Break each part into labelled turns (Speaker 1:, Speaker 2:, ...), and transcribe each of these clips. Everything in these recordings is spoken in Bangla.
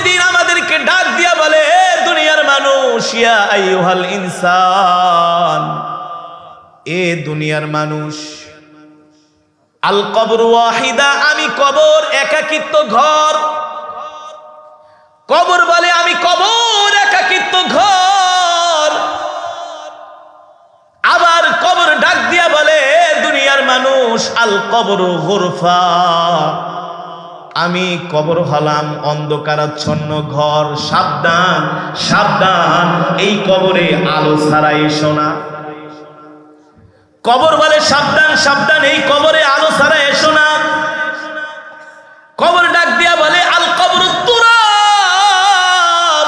Speaker 1: প্রতিদিন আমাদেরকে ডাক দিয়া বলে, হে দুনিয়ার মানুষ, ইয়া আইয়ুহাল ইনসান, এ দুনিয়ার মানুষ, আল কবর ওয়াহিদা, আমি কবর একাকিত্ব ঘর। কবর বলে আমি কবর একাকিত্ব ঘর। আবার কবর ডাক দিয়া বলে, দুনিয়ার মানুষ, আল কবর গুরফা, আমি কবর হলাম অন্ধকারাচ্ছন্ন ঘর। সাবধান সাবধান, এই কবরে আলো ছাড়া এসো না। কবর বলে সাবধান সাবধান, এই কবরে আলো ছাড়া এসো না। কবর ডাক দিয়া বলে, আল কবর তুরাব,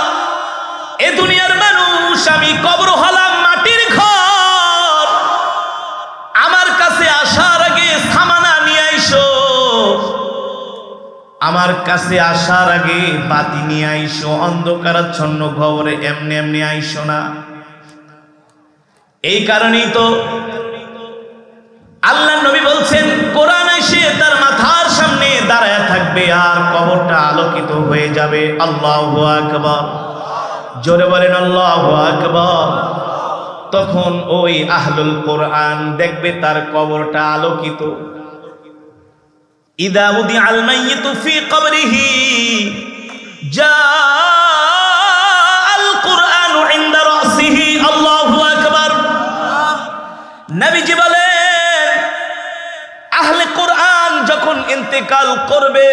Speaker 1: এ দুনিয়ার মানুষ, আমি কবর হলাম মাটির ঘর। আমার কাছে আসার আগে সামানা নিয়ে আইসো, আমার কাছে আসার আগে বাতি নিয়ে আইসো। অন্ধকারাচ্ছন্ন ঘরে এমনি এমনি আইসো না। এই কারণেই তো আল্লাহ নবী বলছেন, কোরআন এসে তার মাথার সামনে দাঁড়ায় থাকবে আর কবরটা আলোকিত হয়ে যাবে। আল্লাহু আকবার, জোরে বলেন আল্লাহু আকবার। তখন ওই আহলুল কোরআন দেখবে তার কবরটা আলোকিত। ইদা উদিআল মাইয়িতু ফি কবরিহি জাআল কুরআনু ইনদা রাসিহি। আল্লাহু আকবার। নবীজি বলেন, আহলে কোরআন যখন ইন্তেকাল করবে,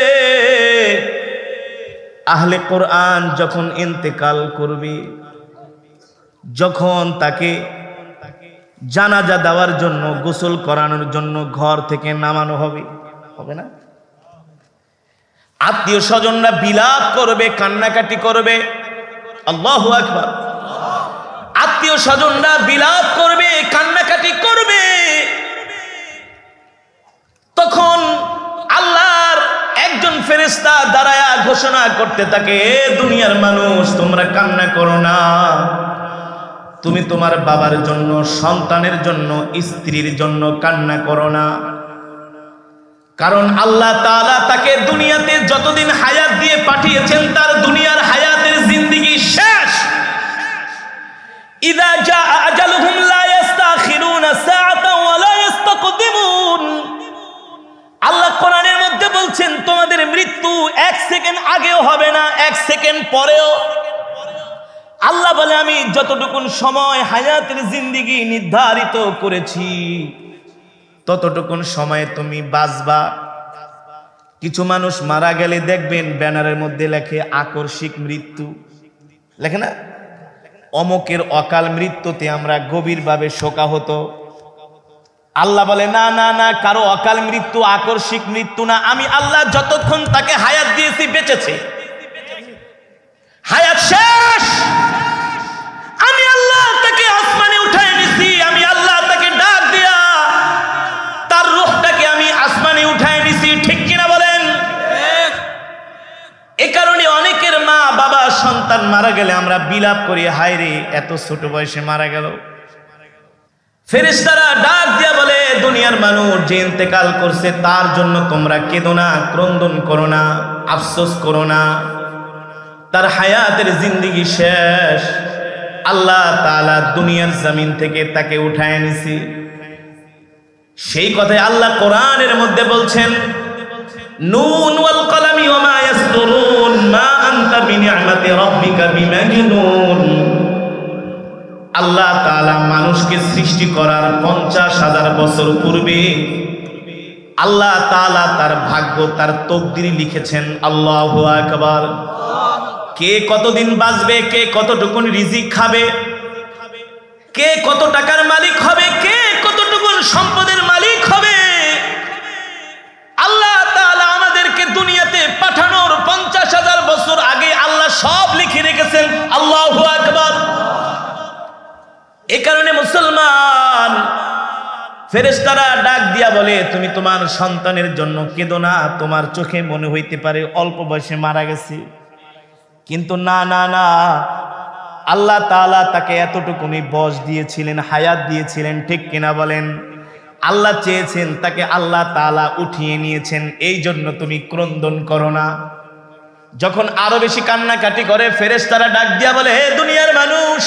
Speaker 1: আহলে কোরআন যখন ইন্তেকাল করবে, যখন তাকে জানাজা দেওয়ার জন্য, গোসল করানোর জন্য ঘর থেকে নামানো হবে, হবে না? আত্মীয় স্বজনরা বিলাপ করবে, কান্নাকাটি করবে। আল্লাহু আকবার। আত্মীয় স্বজনরা বিলাপ করবে, কান্নাকাটি করবে। তখন আল্লাহর একজন ফেরেশতা দাঁড়ায়া ঘোষণা করতে থাকে, এ দুনিয়ার মানুষ, তোমরা কান্না করো না। তুমি তোমার বাবার জন্য, সন্তানের জন্য, স্ত্রীর জন্য কান্না করো না। কারণ আল্লাহ তাআলা তাকে দুনিয়াতে যতদিন হায়াত দিয়ে পাঠিয়েছেন, তার দুনিয়ার হায়াতের জিন্দেগি শেষ। ইযা জাআ আজালুহুম লা ইস্তাখিরুনা সাআতান ওয়া লা ইস্তাকদিমুন। আল্লাহ কোরআনের মধ্যে বলছেন, তোমাদের মৃত্যু 1 সেকেন্ড আগেও হবে না, 1 সেকেন্ড পরেও। আল্লাহ বলে, আমি যতটুকুন সময় হায়াতের জিন্দেগি নির্ধারিত করেছি, ততটুকুন সময়ে তুমি বাঁচবা। কিছু মানুষ মারা গেলে দেখবেন ব্যানারের মধ্যে লেখে আকস্মিক মৃত্যু, লেখে না? অমুকের অকাল মৃত্যুতে আমরা গভীরভাবে শোকাহত। আল্লাহ বলে, না না না, কারো অকাল মৃত্যু আকস্মিক মৃত্যু না। আমি আল্লাহ যতক্ষণ তাকে হায়াত দিয়েছি বেঁচেছে, হায়াত শেষ। আমি আল্লাহ তাকে আসমানে উঠায় নিছি, আমি আল্লাহ তাকে ডাক দিয়া তার রূহটাকে আমি আসমানে উঠায় নিছি। ঠিক কিনা বলেন? এ কারণে অনেকের মা বাবা সন্তান মারা গেলে আমরা বিলাপ করি, হায় রে এত ছোট বয়সে মারা গেল। ফেরেশতারা ডাক দিয়া বলে, দুনিয়ার মানুষ যে ইন্তেকাল করছে তার জন্য তোমরা কেঁদো না, ক্রন্দন করো না, আফসোস করো না। তার হায়াতের জিন্দেগি শেষ। আল্লাহ তাআলা দুনিয়ার জমিন থেকে তাকে উঠায় নিছি। সেই কথাই আল্লাহ কোরআনের মধ্যে বলছেন, নুন ওয়াল কলামি ওয়া মা ইয়াসতুরুন মা আনতা বিনিআমাতি রাব্বিকা বিমাজনুন। আল্লাহ তাআলা মানুষকে সৃষ্টি করার 50,000 বছর পূর্বে আল্লাহ তাআলা তার ভাগ্য, তার তকদির লিখেছেন। আল্লাহু আকবার। কে কতদিন বাঁচবে, কে কতটুকুন রিজিক খাবে, কে কত টাকার মালিক হবে, কে কতটুকুন সম্পদের মালিক হবে, আল্লাহ তাআলা আমাদেরকে দুনিয়াতে পাঠানোর 50,000 বছর আগে আল্লাহ সব লিখে রেখেছেন। আল্লাহু আকবার। এ কারণে মুসলমান, ফেরেশতারা ডাক দিয়া বলে, তুমি তোমার সন্তানের জন্য কেঁদো না। তোমার চোখে মনে হইতে পারে অল্প বয়সে মারা গেছে, কিন্তু না না না, আল্লাহ তাআলা তাকে এতটুকুনি বয়স দিয়েছিলেন, হায়াত দিয়েছিলেন। ঠিক কিনা বলেন? আল্লাহ চেয়েছেন তাকে আল্লাহ তাআলা উঠিয়ে নিয়েছেন। এই জন্য তুমি ক্রন্দন করো না। যখন আরো বেশি কান্নাকাটি করে, ফেরেশতারা ডাক দিয়া বলে, হে দুনিয়ার মানুষ,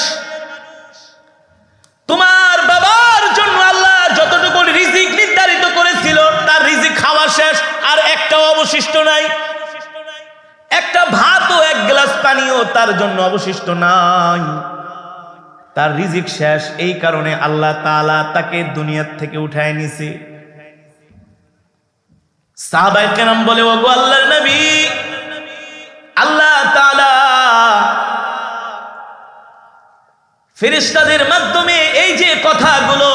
Speaker 1: তোমার বাবার জন্য আল্লাহ যতটুকু রিজিক নির্ধারিত করেছিল তার রিজিক খাওয়া শেষ, আর একটাও অবশিষ্ট নাই। একটা ভাত ও এক গ্লাস পানিও তার জন্য অবশিষ্ট নাই, তার রিজিক শেষ। এই কারণে আল্লাহ তাআলা তাকে দুনিয়ার থেকে উঠায় নিছে। সাহাবায়ে কেরাম বলে, ওগো আল্লাহর নবী, আল্লাহ তাআলা ফেরেশতাদের মাধ্যমে এই যে কথাগুলো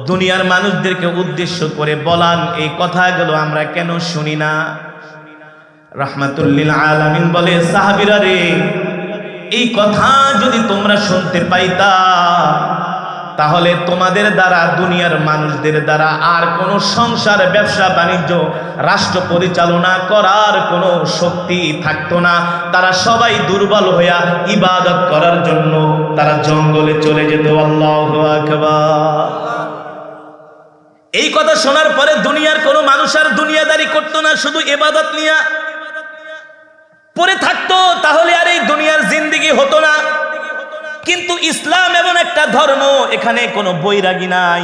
Speaker 1: দুনিয়ার মানুষদেরকে উদ্দেশ্য করে বলান, এই কথাগুলো আমরা কেন শুনি না? রাহমাতুল লিল আলামিন বলে, সাহাবীরা রে, এই কথা যদি তোমরা শুনতে পাইতা তাহলে তোমাদের দ্বারা, দুনিয়ার মানুষদের দ্বারা আর কোনো সংসার, ব্যবসা বাণিজ্য, রাষ্ট্র পরিচালনা করার কোনো শক্তি থাকতো না। তারা সবাই দুর্বল হইয়া ইবাদত করার জন্য তারা জঙ্গলে চলে যেত। আল্লাহু আকবার। এই কথা শোনার পরে দুনিয়ার কোনো মানুষ আর দুনিয়াদারি করতো না, শুধু ইবাদত নিয়ে পড়ে থাকতো, তাহলে আর এই দুনিয়ার জিন্দেগি হতো না। কিন্তু ইসলাম এমন একটা ধর্ম, এখানে কোনো বৈরাগী নাই,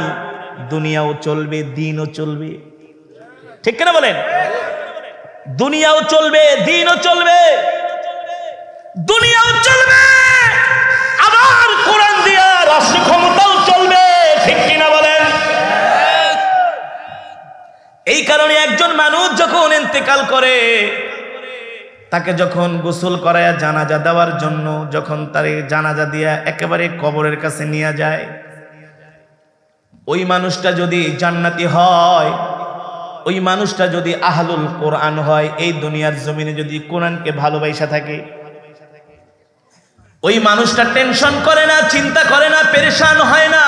Speaker 1: দুনিয়াও চলবে, দিনও চলবে। ঠিক কিনা বলেন? দুনিয়াও চলবে, দিনও চলবে, দুনিয়াও চলবে, আবার কোরআন দিয়া রাষ্ট্র ক্ষমতাও চলবে। ঠিক কিনা বলেন? এই কারণে একজন মানুষ যখন ইন্তেকাল করে, তাকে যখন গোসল করায়া জানাজা দেওয়ার জন্য যখন তার জানাজা দিয়া একেবারে কবরের কাছে নিয়ে যায়, ওই মানুষটা যদি জান্নাতি হয়, ওই মানুষটা যদি আহলুল কোরআন হয়, এই দুনিয়ার জমিনে যদি কোরআনকে ভালোবাসা থাকে, ওই মানুষটা টেনশন করে না, চিন্তা করে না, পেরেশান হয় না।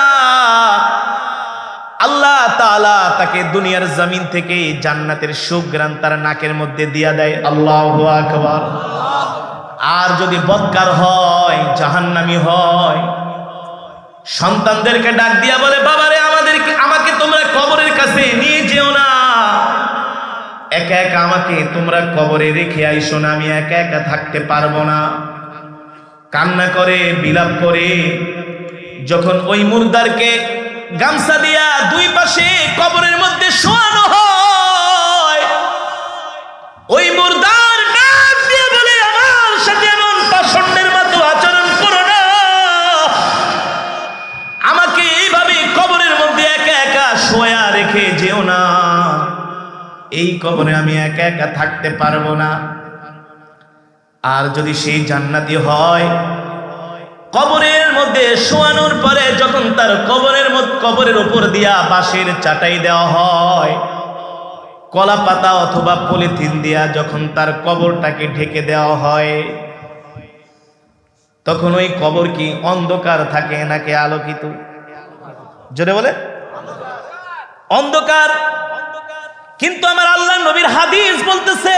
Speaker 1: আল্লাহ তাআলা তাকে দুনিয়ার জমিন থেকে জান্নাতের সুঘ্রাণ তার নাকের মধ্যে দিয়া দেয়। আল্লাহু আকবার। আর যদি বদকার হয়, জাহান্নামী হয়, সন্তানদেরকে ডাক দিয়া বলে, বাবারে, আমাকে তোমরা কবরের কাছে নিয়ে যেও না, একা একা আমাকে তোমরা কবরে রেখে আইসো না, আমি একা একা থাকতে পারবো না। কান্না করে, বিলাপ করে যখন ওই মুর্দারকে গামছা দিয়া দুই পাশে কবরের মধ্যে শোয়ানো হয়, ওই মুর্দার ডাক দিয়ে বলে, আমার সাথে এমন পাষণ্ডের মতো আচরণ করো না, আমাকে এইভাবে কবরের মধ্যে একা একা শোয়া রেখে যেও না, এই কবরে আমি একা একা থাকতে পারবো না। আর যদি সেই জান্নাতি হয়, কবরের মধ্যে শোয়ানোর পরে যখন তার কবরের উপর দিয়া বাঁশের চাটাই দেওয়া হয়, কলা পাতা অথবা পলিথিন দিয়া যখন তার কবরটাকে ঢেকে দেওয়া হয়, তখন ওই কবর কি অন্ধকার থাকে নাকি আলোকিত? জোরে বলে, অন্ধকার। কিন্তু আমার আল্লাহ নবীর হাদিস বলতেছে,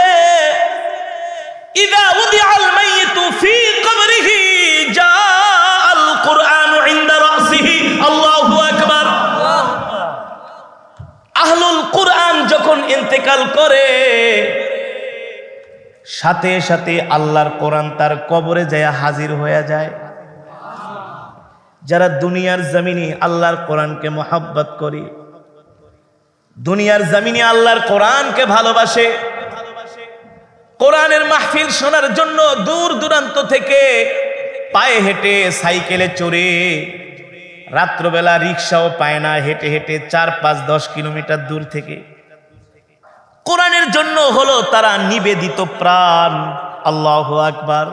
Speaker 1: ইযা উদিআল মাইয়িতু ফি কবরিহি জাআল কুরআনু ইনদা রাসিহি। আল্লাহু আকবার। আহলুল কুরআন যখন ইন্তেকাল করে, সাথে সাথে আল্লাহর কোরআন তার কবরে যায় হাজির হয়ে যায়। যারা দুনিয়ার জমিনে আল্লাহর কোরআনকে মহব্বত করে, দুনিয়ার জমিনে আল্লাহর কোরআনকে ভালোবাসে, কোরআনের মাহফিল শোনার জন্য দূর দূরান্ত থেকে পায়ে হেঁটে, সাইকেলে চড়ে, রাত্রবেলা রিক্সাও পায় না, হেঁটে হেঁটে 4-5-10 কিলোমিটার দূর থেকে কোরআনের জন্য হলো তারা নিবেদিত প্রাণ। আল্লাহু আকবার।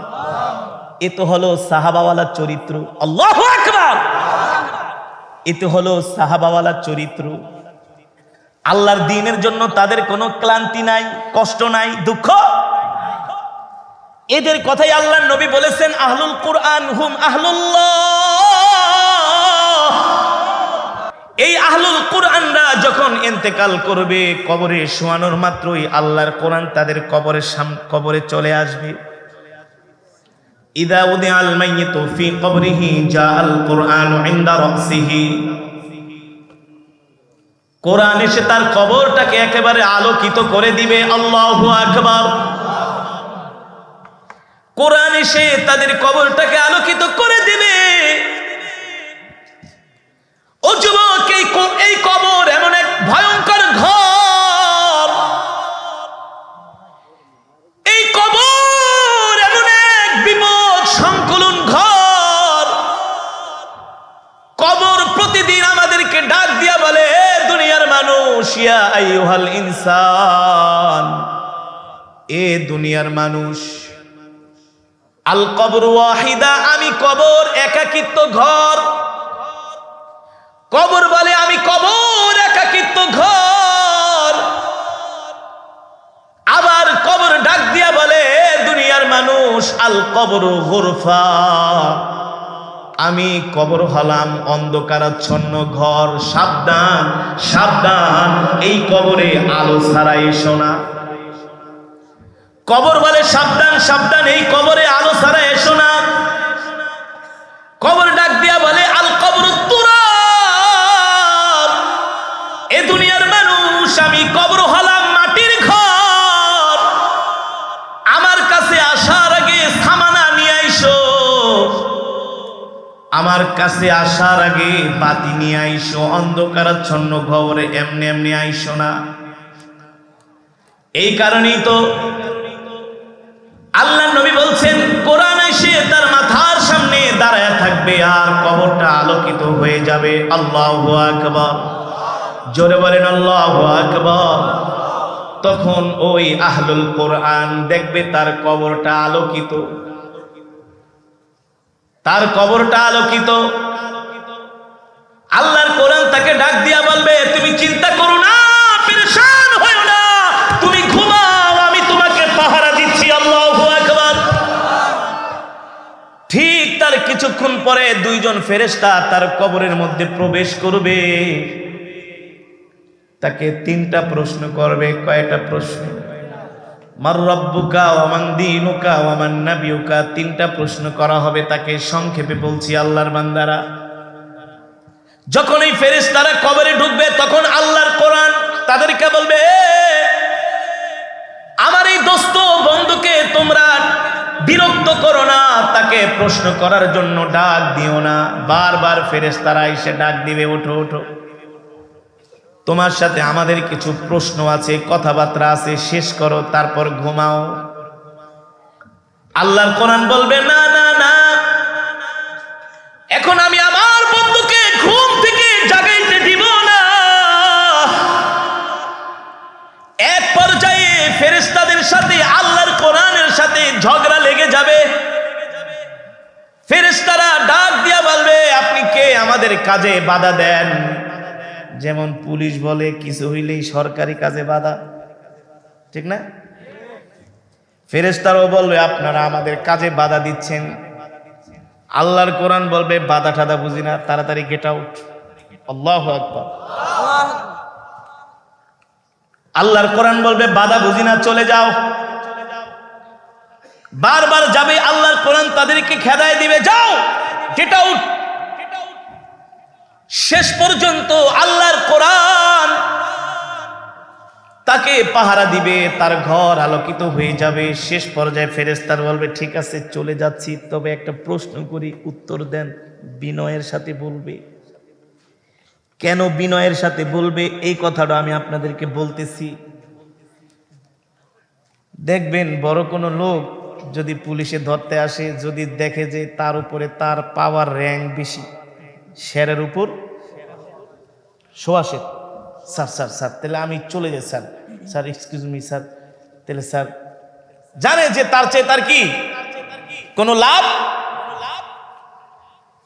Speaker 1: এ তো হলো সাহাবাওয়ালা চরিত্র। আল্লাহু আকবার। এ তো হলো সাহাবাওয়ালা চরিত্র। আল্লাহর দ্বীনের জন্য তাদের কোনো ক্লান্তি নাই, কষ্ট নাই, দুঃখ। এদের কথাই আল্লাহর নবী বলেছেন, আহলুল কুরআন হুম আহলুল্লাহ। এই আহলুল কুরআনরা যখন ইন্তেকাল করবে, কবরে শোয়ানোর মাত্রই আল্লাহর কোরআন তাদের কবরে চলে আসবে। ইযা উদিআল মাইয়িতু ফি কবরিহি জাআল কুরআনু ইনদা রাসিহি। কোরআন এসে তার কবরটাকে একেবারে আলোকিত করে দিবে। আল্লাহু আকবার। এসে তাদের কবরটাকে আলোকিত করে দিবে। ও যুবক, এই কবর এমন এক ভয়ঙ্কর ঘর, এই কবর এমন এক বিপদ সংকুলন ঘর। কবর প্রতিদিন আমাদেরকে ডাক দিয়া বলে, দুনিয়ার মানুষ, ইয়া আইয়ুহাল ইনসান, এ দুনিয়ার মানুষ, আল কবর ওয়াহিদা, আমি কবর একাকিত্ব ঘর। কবর বলে আমি কবর একাকিত্ব ঘর। আবার কবর ডাক দিয়া বলে, দুনিয়ার মানুষ, আল কবর গুরফা, আমি কবর হলাম অন্ধকারাচ্ছন্ন ঘর। সাবধান সাবধান, এই কবরে আলো ছাড়া এসো না। কবর বলে সাবধান সাবধান, এই কবরে আলো ছাড়া এসো না। কবর ডাক দিয়া বলে, আল কবর তুরাব, এ দুনিয়ার মানুষ, আমি কবর হলাম মাটির ঘর। আমার কাছে আসার আগে সামানা নিয়ে আইসো, আমার কাছে আসার আগে বাতি নিয়ে আইসো। অন্ধকারাচ্ছন্ন ঘরে এমনি এমনি আইসো না। এই কারণেই তো আল্লাহ নবী বলছেন, কোরআন এসে তার মাথার সামনে দাঁড়ায় থাকবে আর কবরটা আলোকিত হয়ে যাবে। আল্লাহু আকবার, জোরে বলেন আল্লাহু আকবার। তখন ওই আহলুল কোরআন দেখবে তার কবরটা আলোকিত, তার কবরটা আলোকিত। আল্লাহর কোরআন তাকে ডাক দিয়া বলবে, তুমি চিন্তা করো না, পেরেশান হয়ো না, তুমি ঘুমাও, আমি তোমাকে পাহারা দিচ্ছি। আল্লাহু আকবার। ঠিক তার কিছুক্ষণ পরে দুইজন ফেরেশতা তার কবরের মধ্যে প্রবেশ করবে। তাকে তিনটা প্রশ্ন করবে। কয়টা প্রশ্ন? মার রাব্বুকা ওয়া মান দীনুকা ওয়া মান নাবিয়ুকা, তিনটা প্রশ্ন করা হবে তাকে। সংক্ষেপে বলছি আল্লাহর বান্দারা, যখন এই ফেরেশতারা কবরে ঢুকবে তখন আল্লাহর কোরআন তাদেরকে বলবে, আমার এই দোস্ত বন্ধুকে তোমরা বিরক্ত করো না, তাকে প্রশ্ন করার জন্য ডাক দিও না। বারবার ফেরেশতারা এসে ডাক দিবে, ওঠো ওঠো, তোমার সাথে আমাদের কিছু প্রশ্ন আছে, কথাবার্তা আছে, শেষ করো, তারপর ঘুমাও। আল্লাহর কোরআন বলবে, না না না, এখন আমি আমার বন্ধুকে ঘুম থেকে জাগাইতে দিব না। এক পর্যায়ে ফেরেশতাদের সাথে আল্লাহর কোরআনের সাথে ঝগড়া লেগে যাবে। ফেরেশতারা ডাক দিয়া বলবে, আপনি কে আমাদের কাজে বাধা দেন? যেমন পুলিশ বলে কিছু হইলেই সরকারি কাজে বাধা, ঠিক না? ফেরেশতারাও বলবে, আপনারা আমাদের কাজে বাধা দিচ্ছেন। আল্লাহর কোরআন বলবে, বাধা টাধা বুঝি না, তাড়াতাড়ি গেট আউট। আল্লাহু আকবার। আল্লাহর কোরআন বলবে, বাধা বুঝি না, চলে যাও। বারবার যাবে, আল্লাহর কোরআন তাদেরকে খেদায় দিবে, যাও, গেট আউট। শেষ পর্যন্ত আল্লাহর কোরআন তাকে পাহারা দিবে, তার ঘর আলোকিত হয়ে যাবে। শেষ পর্যায়ে ফেরেশতারা বলবে, ঠিক আছে চলে যাচ্ছি, তবে একটা প্রশ্ন করি, উত্তর দেন। বিনয়ের সাথে বলবে। কেন বিনয়ের সাথে বলবে এই কথাটা আমি আপনাদেরকে বলতেছি। দেখবেন বড় কোনো লোক যদি পুলিশে ধরতে আসে, যদি দেখে যে তার উপরে তার পাওয়ার র্যাঙ্ক বেশি, শেরের উপর সোয়াশের, স্যার স্যার স্যার, তাহলে আমি চলে যাই sir, sir excuse me sir, তাহলে স্যার জানে যে তার চেয়ে তার কি কোনো লাভ।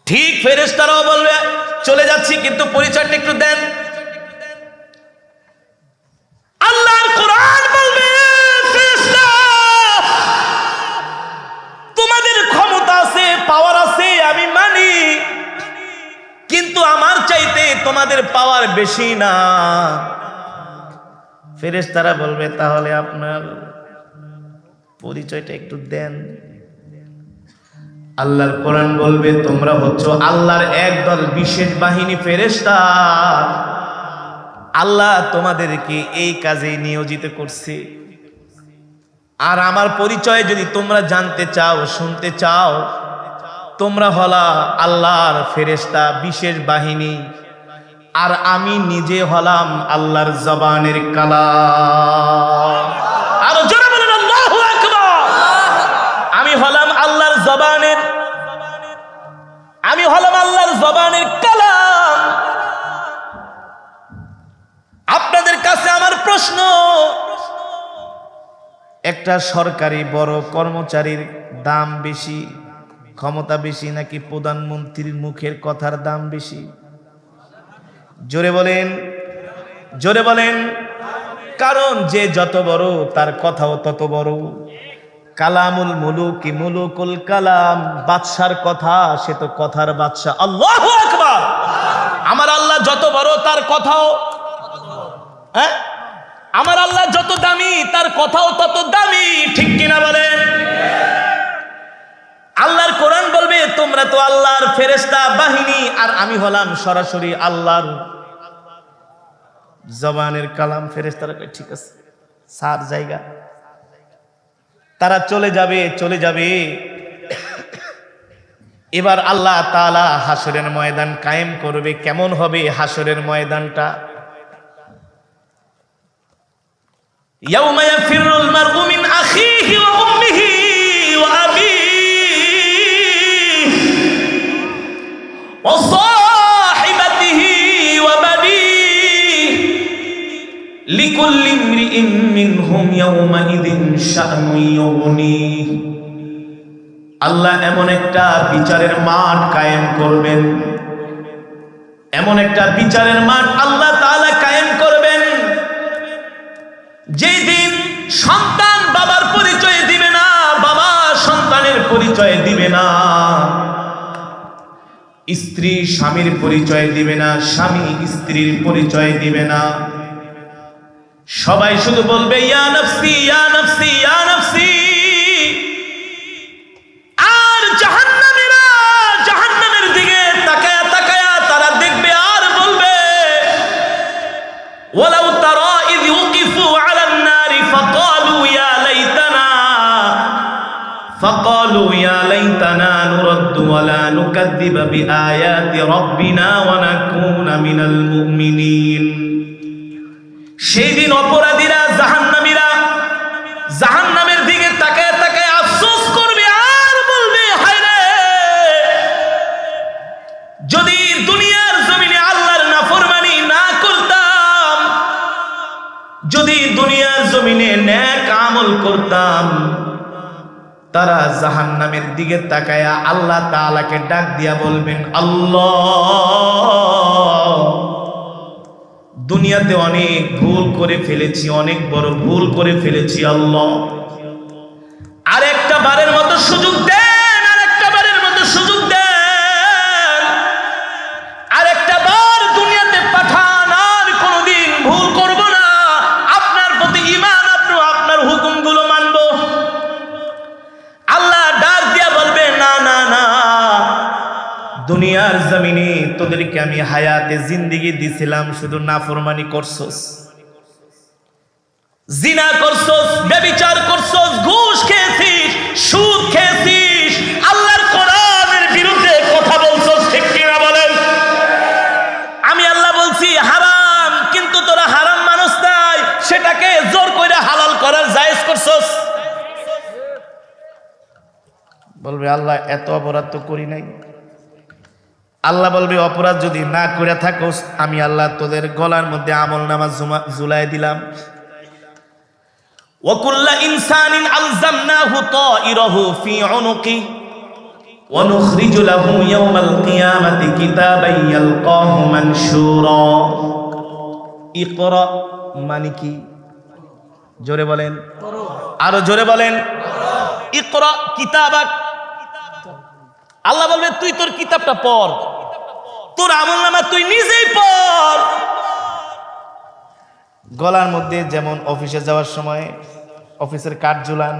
Speaker 1: ঠিক ফেরেশতারাও বলবে, চলে যাচ্ছি, কিন্তু পরিচয়টা একটু দেন। আল্লাহর কোরআন বলবে, ফেরেশতা, তোমাদের ক্ষমতা আছে, পাওয়ার আছে, আমি মানি, কিন্তু আমার চাইতে তোমাদের পাওয়ার বেশি না। ফেরেশতারা বলবে, তাহলে আপনার পরিচয়টা একটু দেন। আল্লাহর কোরআন বলবে, তোমরা হচ্ছো আল্লাহর একদল বিশেষ বাহিনী ফেরেশতা, আল্লাহ তোমাদেরকে এই কাজে নিয়োজিত করছে। আর আমার পরিচয় যদি তোমরা জানতে চাও, শুনতে চাও, তোমরা হলা আল্লাহর ফেরেশতা, বিশেষ বাহিনী, আর আমি নিজে হলাম আল্লাহর জবানের কালাম। আরো জোরে বলেন আল্লাহু আকবার। আমি হলাম আল্লাহর জবানের, আমি হলাম আল্লাহর জবানের কালাম। আপনাদের কাছে আমার প্রশ্ন, একটা সরকারি বড় কর্মচারীর দাম বেশি, ক্ষমতা বেশি, নাকি প্রধানমন্ত্রীর মুখের কথার দাম বেশি? জোরে বলেন, জোরে বলেন। কারণ যে যত বড় তার কথাও তত বড়। কালামুল মুলুকি মুলুকুল কালাম, বাদশার কথা সে তো কথার বাদশা। আল্লাহু আকবার। আমার আল্লাহ যত বড় তার কথাও, হ্যাঁ, আমার আল্লাহ যত দামি তার কথাও তত দামি, ঠিক কিনা বলেন? আল্লাহর কোরআন বলবে তোমরা তো আল্লাহর ফেরেশতা বাহিনী, আর আমি হলাম সরাসরি আল্লাহর জবানের কালাম। ফেরেশতারা কয় ঠিক আছে, সার জায়গা, তারা চলে যাবে, চলে যাবে। এবার আল্লাহ তাআলা হাসরের ময়দান কায়েম করবে। কেমন হবে হাসরের ময়দানটা? ইয়াউমা ইয়াফিরুল মারউ মিন আখিহি ওয়া উম্মিহি ওয়া আবিহি ওয়া সাহিবাতিহি ওয়া বানিহি লিকুল্লি ইমরিইন মিনহুম ইয়াউমাইযিন শা'নুন ইউগনিহি। আল্লাহ এমন একটা বিচারের মাঠ কায়েম করবেন, এমন একটা বিচারের মাঠ আল্লাহ তাআলা কায়েম করবেন, যেই দিন সন্তান বাবার পরিচয় দিবে না, বাবা সন্তানের পরিচয় দিবে না, স্ত্রী স্বামীর পরিচয় দিবে না, স্বামী স্ত্রীর পরিচয় দিবে না। সবাই শুধু বলবে ইয়া নফসি ইয়া নফসি ইয়া নফসি। আর জাহান্নামীরা জাহান্নামের দিকে তাকায়া তাকায়া তারা দেখবে আর বলবে ওয়ালাউ তারা ইয উকিফু আলান নারি ফাকালু ইয়া লাইতানা فقالوا يا ليتنا نرد ولا نكذب بآيات ربنا ونكون من المؤمنين। সেই দিন অপরাধীরা জাহান্নামীরা জাহান্নামের দিকে তাকায় তাকায় আফসোস করবে আর বলবে হায় রে, যদি দুনিয়ার জমিনে আল্লাহর নাফরমানি না করতাম, যদি দুনিয়ার জমিনে নেক আমল করতাম। তারা জাহান্নামের দিকে তাকায়া আল্লাহ তাআলাকে ডাক দিয়া বলবেন আল্লাহ, দুনিয়াতে অনেক ভুল করে ফেলেছি, অনেক বড় ভুল করে ফেলেছি আল্লাহ, আর একটা বারের মতো সুযোগ দেন, আর একটা বারের মতো সুযোগ দেন, আর একটা বার দুনিয়াতে পাঠান, আর কোনোদিন ভুল করব না, আপনার প্রতি ঈমান আনবো, আপনার হুকুমগুলো মানবো। আল্লাহ ডাক দিয়া বলবে না না না, দুনিয়ার জমিনে তোদেরকে আমি হায়াতে জিন্দেগি দিছিলাম, শুধু নাফরমানি করছস, জিনা করছস, ব্যভিচার করছস, ঘুষ খেয়েছিস, সুদ খেয়েছিস, আল্লাহর কোরআনের বিরুদ্ধে কথা বলছস, ঠিক কিনা বলেন? আমি আল্লাহ বলছি হারাম, কিন্তু তোরা হারাম মানুষ নাই, সেটাকে জোর করে হালাল করার জায়েজ করছস। বলবে আল্লাহ এত অপরাধ তো করি নাই। আল্লাহ বলবে অপরাধ যদি না করে থাকোস, আমি আল্লাহ তোদের গলার মধ্যে আমলনামা ঝুলাই দিলাম। ওয়াকুল্লা ইনসানিন আলজামনাহু তাইরাহু ফি উনুকি ওয়া নুখরিজু লাহু ইয়াওমাল কিয়ামাতি কিতাবান ইয়ালকাহু মানশুরা। ইকরা মানে কি? জোরে বলেন, আরো জোরে বলেন। ইকরা কিতাবাক, আল্লাহ বলবে তুই তোর কিতাবটা পড়, তোর আমলনামা তুই নিজেই পড়। গলার মধ্যে যেমন অফিসে যাওয়ার সময় অফিসের কার্ড ঝুলান,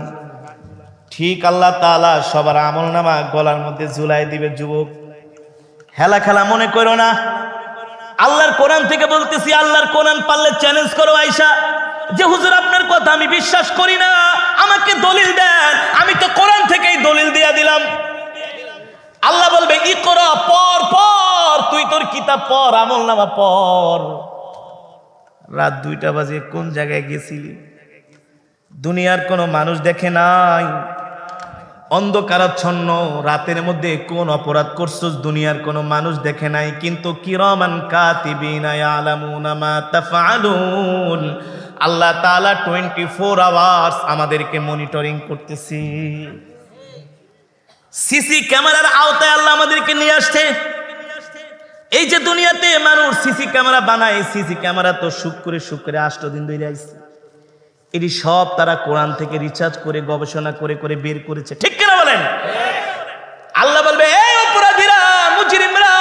Speaker 1: ঠিক আল্লাহ তাআলা সবার আমলনামা গলার মধ্যে ঝুলাই দিবে। যুবক, হেলা খেলা মনে করো না, আল্লাহর কোরআন থেকে বলতেছি, আল্লাহর কোরআন পারলে চ্যালেঞ্জ করো আয়েশা, যে হুজুর আপনার কথা আমি বিশ্বাস করি না, আমাকে দলিল দেন, আমি তো কোরআন থেকেই দলিল দিয়ে দিলাম। আল্লাহ বলবে ইকরা, পড় পড়, তুই তোর কিতাব পড়, আমলনামা পড়। রাত 2টা বাজে কোন জায়গায় গেছিলি? দুনিয়ার কোনো মানুষ দেখে নাই, অন্ধকারাচ্ছন্ন রাতের মধ্যে কোন অপরাধ করছস দুনিয়ার কোনো মানুষ দেখে নাই, কিন্তু কিরামান কাতিবিনা ইয়ালামুনা মা তাফআলুন, আল্লাহ তাআলা 24 আওয়ার্স আমাদেরকে মনিটরিং করতেছে। সিসি ক্যামেরার আওতায় আল্লাহ আমাদেরকে নিয়ে আসছে। এই যে দুনিয়াতে মানুষ সিসি ক্যামেরা বানায়, সিসি ক্যামেরা তো শুক্রে 8 দিন ধরে আইছে। এটি সব তারা কোরআন থেকে রিসার্চ করে গবেষণা করে করে বের করেছে, ঠিক কিনা বলেন? আল্লাহ বলবে এই অপরাধীরা, মুজরিমরা,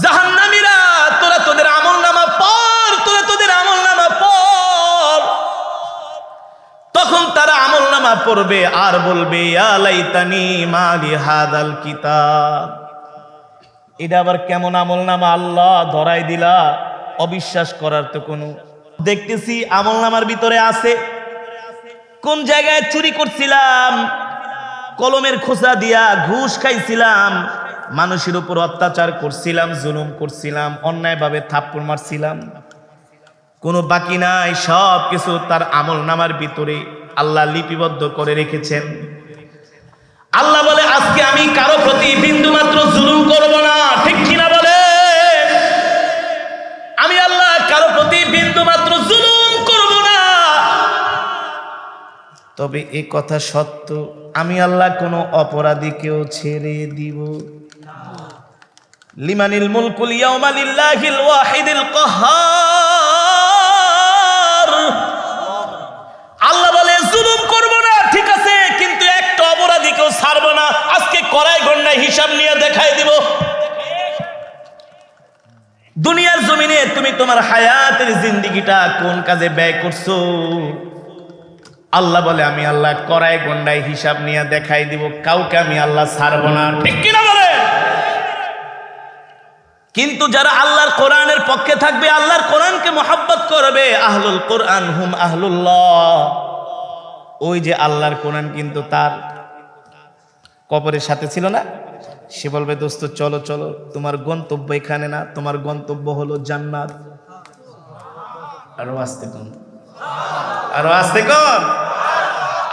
Speaker 1: জাহান্নামীরা, তোরা তোদের আমলনামা পড়, তোরা তোদের আমলনামা পড়। তখন তারা আমলনামা পড়বে আর বলবে ইয়া লাইতানি মালি হাদাল কিতাব। এটা আবার কেমন আমলনামা আল্লাহ ধরাই দিলা? অবিশ্বাস করার তো কোনো, দেখতেছি আমলনামার ভিতরে আছে কোন জায়গায় চুরি করছিলাম, কলমের খোসা দিয়া ঘুষ খাইছিলাম, মানুষের উপর অত্যাচার করছিলাম, জুলুম করছিলাম, অন্যায়ভাবে থাপ্পড় মারছিলাম, কোনো বাকি নাই, সব কিছু তার আমলনামার ভিতরে আল্লাহ লিপিবদ্ধ করে রেখেছেন। আল্লাহ বলে আজকে আমি কারো প্রতি বিন্দু মাত্র জুলুম করব না, ঠিক কিনা বলে? আমি আল্লাহ কারো প্রতি বিন্দু মাত্র জুলুম করব না। তবে এই কথা সত্য, আমি আল্লাহ কোন অপরাধীকেও ছেড়ে দিব। লিমানিল মুলকুল ইয়াউমা লিল্লাহিল ওয়াহিদিল কাহ্হার। আল্লাহ বলে জুলুম করব না, ঠিক আছে, কিন্তু একটা অপরাধীকেও ছাড়ব না। আজকে কড়াই গন্ডায় হিসাব নিয়ে দেখাই দিব। দুনিয়ার জমিনে তুমি তোমার হায়াতের জিন্দেগিটা কোন কাজে ব্যয় করছো? আল্লাহ বলে আমি আল্লাহ কড়াই গন্ডায় হিসাব নিয়ে দেখাই দিব, কাউকে আমি আল্লাহ ছাড়ব না, ঠিক কিনা বলে? কিন্তু যারা আল্লাহর কোরআনের পক্ষে থাকবে, আল্লাহর কোরআনকে মহব্বত করবে, আহলুল কোরআন হুম আহলুল্লাহ, ওই যে আল্লাহর কোরআন কিন্তু তার কবরের সাথে ছিল না, সে বলবে দোস্ত চলো চলো, তোমার গন্তব্য এখানে না, তোমার গন্তব্য হলো জান্নাত। আরো আস্তে কোন, আরো আস্তে কোন।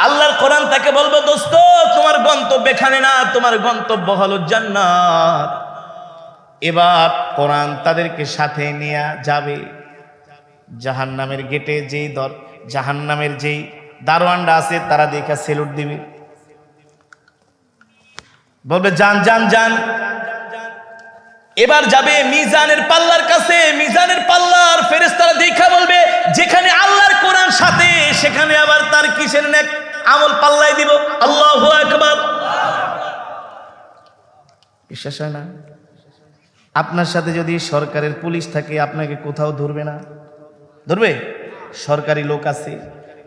Speaker 1: আল্লাহর কোরআন তাকে বলবে দোস্ত তোমার গন্তব্য এখানে না, তোমার গন্তব্য হলো জান্নাত। এবার কোরআন তাদেরকে সাথে নিয়ে যাবে জাহান্নামের গেটে। যেই জাহান্নামের যেই দারোয়ানরা আছে তারা দেখা সেলুট দিবে, বলবে যান যান যান। এবার যাবে মিজানের পাল্লার কাছে, মিজানের পাল্লার ফেরেশতারা দেখা বলবে যেখানে আল্লাহর কোরআন সাথে, সেখানে আবার তার কিসের নেক আমল পাল্লাই দিব। আল্লাহু আকবার। বিশ্বাস হয় না? আপনার সাথে যদি সরকারের পুলিশ থাকে, আপনাকে কোথাও ধরবে না? ধরবে? সরকারি লোক আছে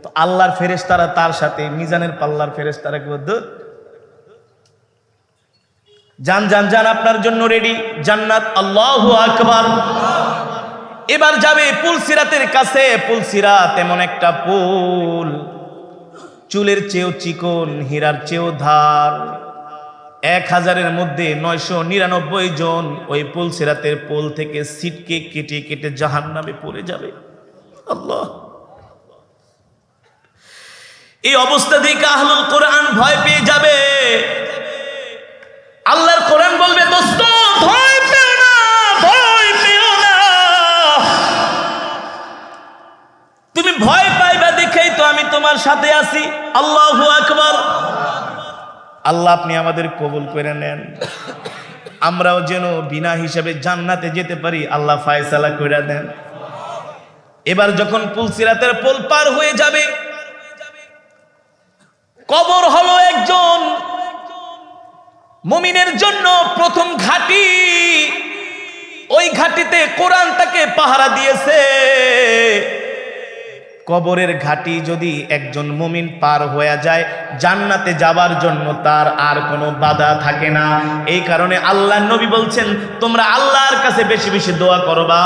Speaker 1: তো, আল্লাহর ফেরেশতারা তার সাথে, মিজানের পাল্লার ফেরেশতারা কি বলতো, যান যান যান, আপনার জন্য রেডি জান্নাত। আল্লাহু আকবার। এবার যাবে পুলসিরাতের কাছে। পুলসিরাত এমন একটা পুল, চুলের চেয়েও চিকন, হীরার চেয়েও ধার। 1000-এর মধ্যে 999 জন ওই পুলসিরাতের পোল থেকে সিটকে কেটে কেটে জাহান্নামে পড়ে যাবে। আল্লাহ, এই অবস্থা দেখে আহলুল কোরআন ভয় পেয়ে যাবে। আল্লাহর কোরআন বলবে দোস্ত ভয় পেও না, ভয় পেও না, তুমি ভয় পাইবা দেখেই তো আমি তোমার সাথে আছি। আল্লাহু আকবার। আল্লাহ আপনি আমাদের কবুল করে নেন, আমরাও যেন বিনা হিসাবে জান্নাতে যেতে পারি, আল্লাহ ফায়সালা করে দেন। এবার যখন পুলসিরাতের পোল পার হয়ে যাবে, কবর হলো একজন মুমিনের জন্য প্রথম ঘাঁটি। ওই ঘাঁটিতে কোরআন তাকে পাহারা দিয়েছে। কবরের ঘাটি যদি একজন মুমিন পার হয়ে যায়, জান্নাতে যাবার জন্য তার আর কোনো বাধা থাকে না। এই কারণে আল্লাহর নবী বলছেন, তোমরা আল্লাহর কাছে বেশি বেশি দোয়া করবা,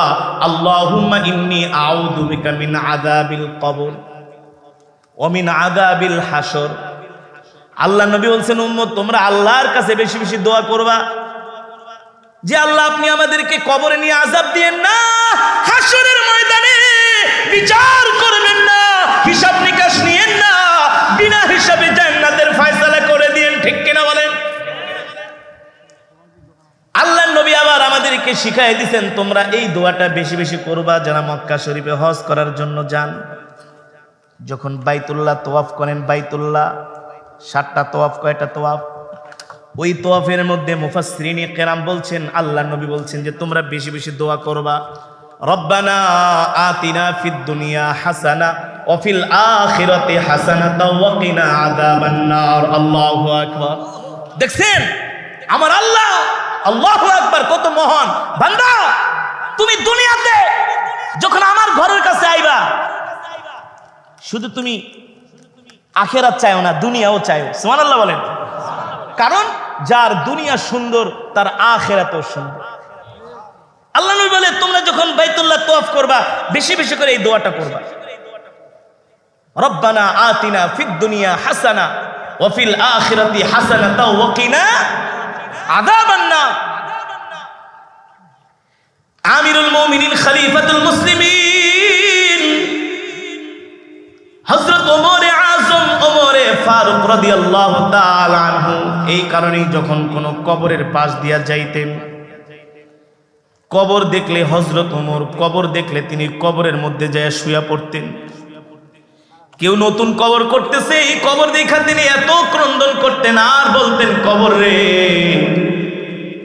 Speaker 1: আল্লাহুম্মা ইন্নী আউযু বিকা মিন আযাবিল কবর ওয়া মিন আযাবিল হাসর। আল্লাহর নবী বলছেন, উম্মত তোমরা আল্লাহর কাছে বেশি বেশি দোয়া করবা যে আল্লাহ আপনি আমাদেরকে কবরে নিয়ে আযাব দিয়েন না, হাসরের ময়দানে বিচার করবেন না, হিসাব নিকাশ নিয়েন না, বিনা হিসাবে জান্নাতের ফয়সালা করে দিয়েন। ঠিক কিনা বলেন? আল্লাহর নবী আবার আমাদেরকে শিখাই দিয়েছেন, তোমরা এই দোয়াটা বেশি বেশি করবা যারা মক্কা শরীফে হজ করার জন্য যান। যখন বাইতুল্লাহ তওয়াফ করেন, বাইতুল্লাহ 7টা তওয়াফ, কয়টা তওয়াফ? ওই তওয়াফের মধ্যে মুফাসসিরিনে কেরাম বলছেন, আল্লাহর নবী বলছেন যে তোমরা বেশি বেশি দোয়া করবা, রব্বানা আতিনা ফিদ দুনিয়া হাসানা ওয়া ফিল আখিরাতি হাসানাতাও ওয়া কিনা আযাবান নার। আল্লাহু আকবার। দেখছেন আমার আল্লাহ, আল্লাহু আকবার, কত মহান বান্দা। তুমি দুনিয়াতে যখন আমার ঘরের কাছে আইবা, শুধু তুমি আখিরাত চাইও না, দুনিয়াও চাইও। সুবহানাল্লাহ বলেন। কারণ যার দুনিয়া সুন্দর তার আখিরাতও সুন্দর। আল্লাহ নবী বলে তোমরা যখন বাইতুল্লাহ তওয়াফ করবা বেশি বেশি করে এই দোয়াটা করবা, রব্বানা আতিনা ফিদ দুনিয়া হাসানা ওয়া ফিল আখিরাতি হাসানাতাও ওয়া কিনা আযাবান নার। আমিরুল মুমিনিন খলিফাতুল মুসলিমিন হযরত ওমর আযম ওমরে ফারুক রাদিয়াল্লাহু তাআলা আনহু এই কারণেই যখন কোন কবরের পাশ দিয়া যাইতেন, কবর দেখলে হযরত ওমর, কবর দেখলে তিনি কবরের মধ্যে যায় শুয়া পড়তেন। কেউ নতুন কবর করতেছে, এই কবর দেখা তিনি এত ক্রন্দন করতেন আর বলতেন, কবর রে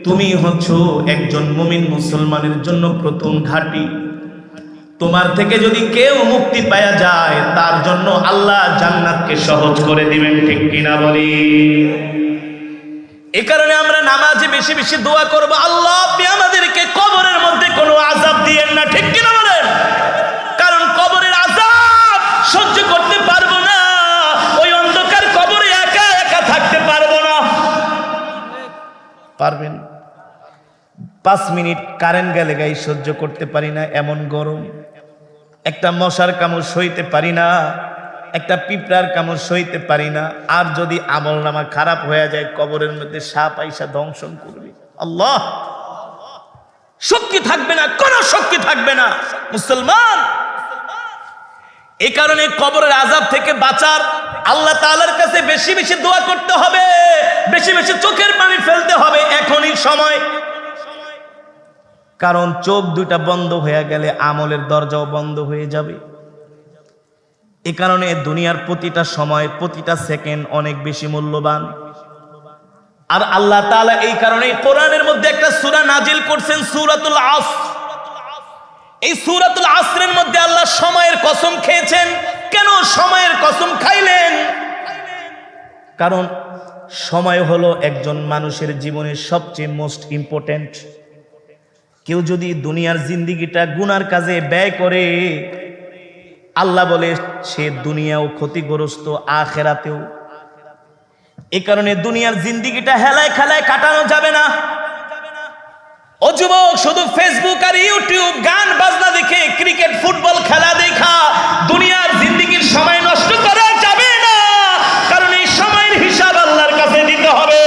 Speaker 1: তুমি হচ্ছ একজন মুমিন মুসলমানের জন্য প্রথম ঘাঁটি, তোমার থেকে যদি কেউ মুক্তি পাওয়া যায় তার জন্য আল্লাহ জান্নাতকে সহজ করে দিবেন। ঠিক কিনা বলি? এই কারণে আমরা নামাজে বেশি বেশি দোয়া করব, আল্লাহ আপনি আমাদেরকে কবরের মধ্যে কোনো আযাব দিয়েন না। ঠিক কিনা বলেন? কারণ কবরের আযাব সহ্য করতে পারবো না, ওই অন্ধকার কবরে একা একা থাকতে পারবো না। পারবেন? 5 মিনিট কারেন্ট গেলে গায়ে সহ্য করতে পারি না, এমন গরম। একটা মশার কামড় সইতে পারি না, একটা পিঁপড়ার কামড় সইতে পারি না। আর যদি আমলনামা খারাপ হয়ে যায়, কবরের মধ্যে সাপ আইসা দংশন করবে, আল্লাহ শক্তি থাকবে না, কোন শক্তি থাকবে না মুসলমান। এই কারণে কবরের আযাব থেকে বাঁচার আল্লাহ তাআলার কাছে বেশি বেশি দোয়া করতে হবে, বেশি বেশি চোখের পানি ফেলতে হবে এখনই সময়। কারণ চোখ দুইটা বন্ধ হয়ে গেলে আমলের দরজাও বন্ধ হয়ে যাবে। এই কারণে দুনিয়ার প্রতিটা সময়, প্রতিটা সেকেন্ড অনেক বেশি মূল্যবান। আর আল্লাহ তাআলা এই কারণে কোরআনের মধ্যে একটা সূরা নাজিল করছেন, সূরাতুল আসর। এই সূরাতুল আসরের মধ্যে আল্লাহ সময়ের কসম খেয়েছেন। কেন সময়ের কসম খাইলেন? কারণ সময় হলো একজন মানুষের জীবনের সবচেয়ে মোস্ট ইম্পর্টেন্ট। কেউ যদি দুনিয়ার জিন্দেগিটা গুনার কাজে ব্যয় করে, আল্লাহ বলে সে দুনিয়াও ক্ষতিগ্রস্ত, আখিরাতেও। এই কারণে দুনিয়ার জিন্দেগিটা হেলায় খেলায় কাটানো যাবে না। ও যুবক, শুধু ফেসবুক আর ইউটিউব গান বাজনা দেখে, ক্রিকেট ফুটবল খেলা দেখা দুনিয়ার জিন্দেগির সময় নষ্ট করা যাবে না। কারণ এই সময়ের হিসাব আল্লাহর কাছে দিতে হবে।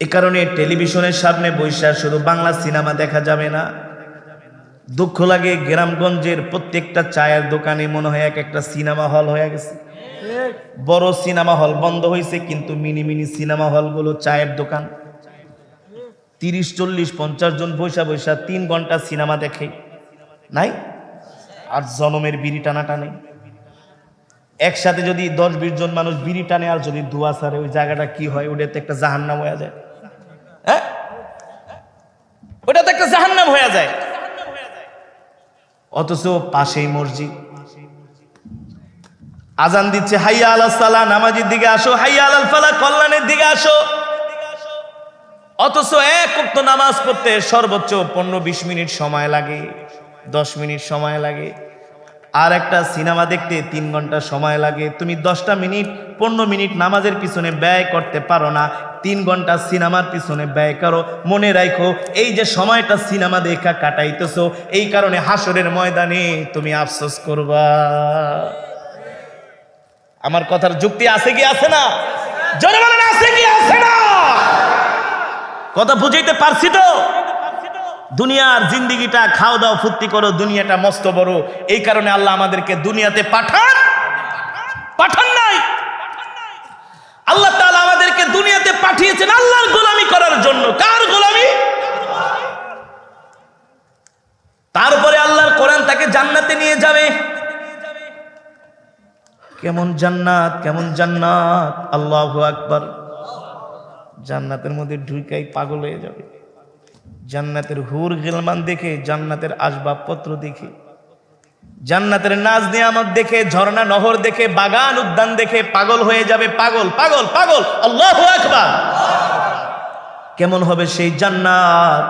Speaker 1: এই কারণে টেলিভিশনের সামনে বৈশা শুধু বাংলা সিনেমা দেখা যাবে না। দুঃখ লাগে, গ্রামগঞ্জের প্রত্যেকটা চায়ের দোকানে মনে হয় এক একটা সিনেমা হল হয়ে গেছে। বড় সিনেমা হল বন্ধ হয়েছে, কিন্তু মিনি মিনি সিনেমা হলগুলো চায়ের দোকান। 30, 40, 50 জন বৈশা বৈশা 3 ঘন্টা সিনেমা দেখে নাই? আর জনমের বিড়ি টানা টানে। একসাথে যদি 10-20 জন মানুষ বিড়ি টানে আর যদি ধোঁয়া ছাড়ে, ওই জায়গাটা কি হয়? ওটাতে একটা জাহান্নাম হয়ে যায়। হ্যাঁ, ওটাতে একটা জাহান্নাম হয়ে যায়। অথচ পাশেই মসজিদ, আজান দিচ্ছে, হাইয়া আলাস সালাহ, নামাজের দিকে আসো, হাইয়া আলাল ফালাহ, কল্যাণের দিকে আসো। অথচ এক ওয়াক্ত নামাজ পড়তে সর্বোচ্চ 15-20 মিনিট সময় লাগে। 10 মিনিট সময় লাগে, আর একটা সিনেমা দেখতে 3 ঘন্টা সময় লাগে। তুমি 10টা মিনিট 15 মিনিট নামাজের পিছনে ব্যয় করতে পারো না, 3 ঘন্টা সিনেমার পিছনে ব্যয় করো। মনে রাখো, এই যে সময়টা সিনেমা দেখা কাটাইতেছো, এই কারণে হাসরের ময়দানে তুমি আফসোস করবা। আমার কথার যুক্তি আছে কি আছে না? জোরে বলেন, আছে কি আছে না? কথা বুঝাইতে পারছি তো? দুনিয়ার জিন্দিগিটা খাও দাও ফুর্তি করো, দুনিয়াটা মস্ত বড়। এই কারণে আল্লাহ আমাদেরকে দুনিয়াতে পাঠান নাই। আল্লাহ তাআলা আমাদেরকে দুনিয়াতে পাঠিয়েছেন আল্লাহর গোলামি করার জন্য। কার গোলামি? তারপরে আল্লাহর কোরআন তাকে জান্নাতে নিয়ে যাবে। কেমন জান্নাত, কেমন জান্নাত! আল্লাহু আকবার। জান্নাতের মধ্যে ঢুকাই পাগল হয়ে যাবে। জান্নাতের হুর গিলমান দেখে, জান্নাতের আসবাবপত্র দেখে, জান্নাতের নাজ নিয়ামত দেখে, ঝর্ণা নহর দেখে, বাগান উদ্যান দেখে পাগল হয়ে যাবে। পাগল পাগল পাগল! আল্লাহু আকবার। কেমন হবে সেই জান্নাত?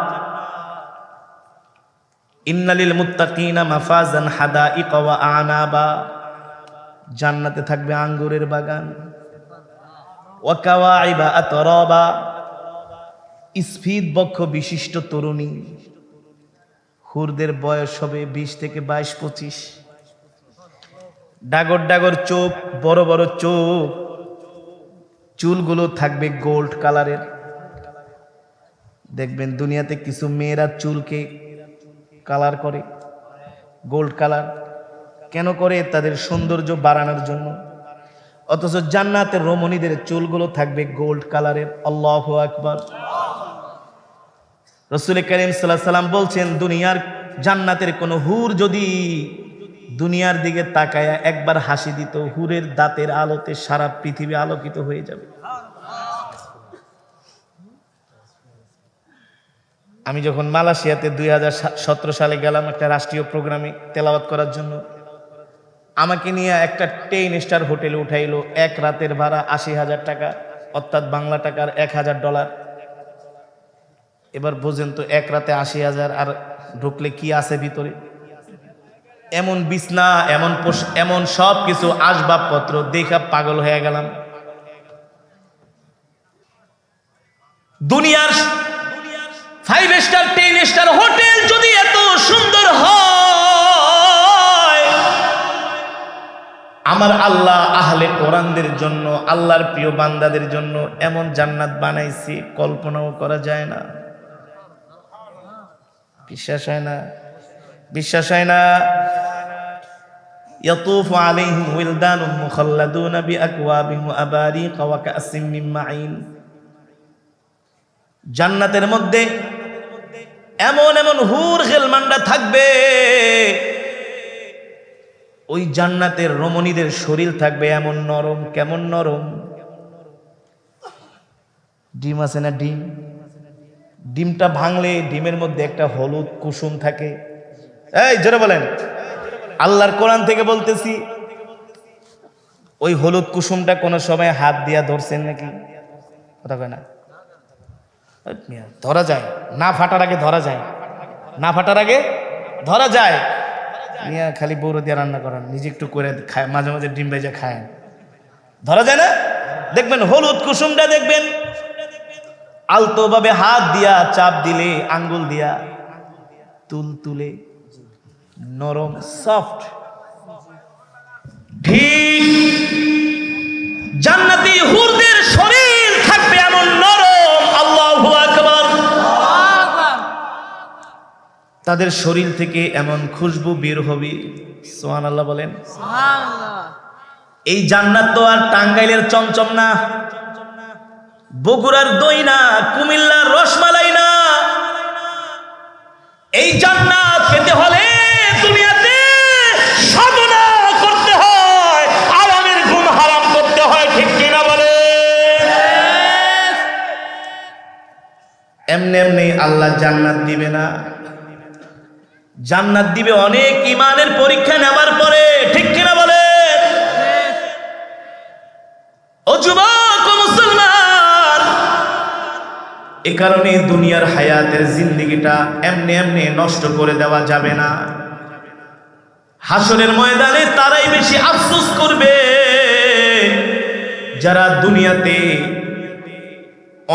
Speaker 1: ইন্নালিল মুত্তাকিনা মাফাজান হাদাইকা ওয়া আনাবা। জান্নাতে থাকবে আঙ্গুরের বাগান, ওয়া কাওয়াইবা আতরাবা, স্ফীত বক্ষ বিশিষ্ট তরুণী। হুরদের বয়স হবে 20 থেকে 22-25। ডাগর ডাগর চোখ, বড় বড় চোখ, চুলগুলো থাকবে গোল্ড কালারের। দেখবেন দুনিয়াতে কিছু মেয়েরা চুলকে কালার করে, গোল্ড কালার। কেন করে? তাদের সৌন্দর্য বাড়ানোর জন্য। অথচ জান্নাতের রমণীদের চুলগুলো থাকবে গোল্ড কালারের। আল্লাহু আকবার। রাসূল কারীম সাল্লাল্লাহু আলাইহি সাল্লাম বলছেন, দুনিয়ার জান্নাতের কোন হুর যদি দুনিয়ার দিকে তাকায়া একবার হাসি দিত, হুরের দাঁতের আলোতে সারা পৃথিবী আলোকিত হয়ে যাবে। আমি যখন মালয়েশিয়াতে 2017 সালে গেলাম একটা রাষ্ট্রীয় প্রোগ্রামে তেলাওয়াত করার জন্য, আমাকে নিয়ে একটা 10 স্টার হোটেলে উঠাইলো। এক রাতের ভাড়া 80,000 টাকা, অর্থাৎ বাংলা টাকার $1,000। এবার বোঝেন তো, এক রাতে 80,000, আর ঢুকলে কি আছে ভিতরে? এমন বিছনা, এমন সব কিছু আসবাবপত্র দেখা পাগল হয়ে গেলাম। দুনিয়ার 5 স্টার 10 স্টার হোটেল যদি এত সুন্দর হয়, আমার আল্লাহ আহলে কোরআনদের জন্য, আল্লাহর প্রিয় বান্দাদের জন্য এমন জান্নাত বানাইছি, কল্পনাও করা যায় না। বিশ্বাস হয় না? বিশ্বাস হয় না? ইয়াতুফু আলাইহিম ওয়ালদানুম মুখাল্লাদুনা বিআকওয়াবিন ওয়া আবারিক ওয়া কাসিম মিন মাইন। জান্নাতের মধ্যে এমন এমন হুর গিলমানরা থাকবে, ওই জান্নাতের রমণীদের শরীর থাকবে এমন নরম। কেমন নরম? ডিম আছে না, ডিম? ডিমটা ভাঙলে ডিমের মধ্যে একটা হলুদ কুসুম থাকে। এই জোরে বলেন, আল্লাহর কোরআন থেকে বলতেছি। ওই হলুদ কুসুমটা কোনো সময় হাত দিয়া ধরছেন নাকি? কথা কয় না? ধরা যায় না, ফাটার আগে ধরা যায়, না ফাটার আগে ধরা যায়। মিয়া খালি বৌর দিয়ে রান্না করেন, নিজে একটু করে খায়, মাঝে মাঝে ডিম ভেজে খায়, ধরা যায় না? দেখবেন হলুদ কুসুমটা দেখবেন আলতো ভাবে হাত দিয়া চাপ দিলে, আঙ্গুল দিয়া তুলে নরম সফট। ঠিক জান্নাতি হুরদের শরীর থাকবে এমন নরম। আল্লাহু আকবার। তাদের শরীর থেকে এমন খুশবু বের হবে, সুবহানাল্লাহ বলেন। এই জান্নাত তো আর টাঙ্গাইলের চমচম না, বগুড়ার দই না, কুমিল্লার রসমালাই না। এই জান্নাত পেতে হলে দুনিয়াতে সাধনা করতে হয়, আরামের ঘুম হারাম করতে হয়। ঠিক কিনা বলে? এমনি এমনি আল্লাহ জান্নাত দিবে না। জান্নাত দিবে অনেক ইমানের পরীক্ষা নেবার পরে। ঠিক কিনা বলে? ও যুবক, ও মুসলমান, এ কারণে দুনিয়ার হায়াতের জিন্দেগিটা এমনি এমনি নষ্ট করে দেওয়া যাবে না। হাসরের ময়দানে তারাই বেশি আফসোস করবে যারা দুনিয়াতে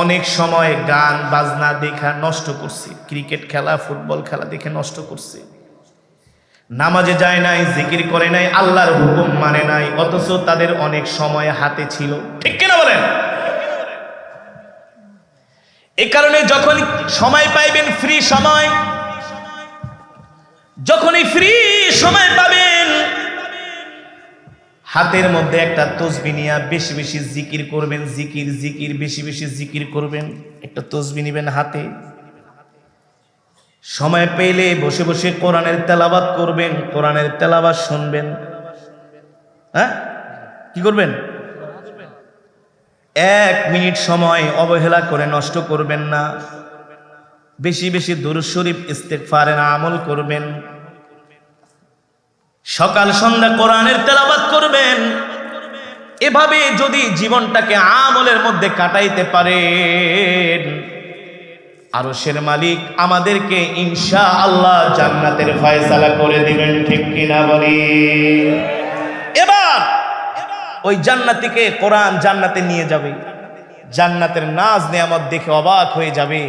Speaker 1: অনেক সময় গান বাজনা দেখা নষ্ট করছে, ক্রিকেট খেলা ফুটবল খেলা দেখে নষ্ট করছে, নামাজে যায় নাই, জিকির করে নাই, আল্লাহর হুকুম মানে নাই, অথচ তাদের অনেক সময় হাতে ছিল। ঠিক কিনা বলেন? এই কারণে যখন সময় পাইবেন, ফ্রি সময়, যখনই ফ্রি সময় পাবেন, হাতের মধ্যে একটা তসবিহ নিয়ে বেশি বেশি জিকির করবেন। জিকির জিকির বেশি বেশি জিকির করবেন। একটা তসবিহ নিবেন হাতে, সময় পেলে বসে বসে কোরআনের তেলাওয়াত করবেন, কোরআনের তেলাওয়াত শুনবেন। হ্যাঁ, কি করবেন? 1 মিনিট সময় অবহেলা করে নষ্ট করবেন না। বেশি বেশি দুরূদ শরীফ ইস্তেগফারের আমল করবেন। সকাল সন্ধ্যা কোরআনের তেলাওয়াত করবেন। এভাবে যদি জীবনটাকে আমলের মধ্যে কাটাইতে পারেন, আরশের মালিক আমাদেরকে ইনশাআল্লাহ জান্নাতের ফয়সালা করে দিবেন। ঠিক কিনা বলি? এবার ওই জান্নাতীকে কোরআন জান্নাতে নিয়ে যাবে, জান্নাতের নাজ নেয়ামত দেখে অবাক হয়ে যাবে।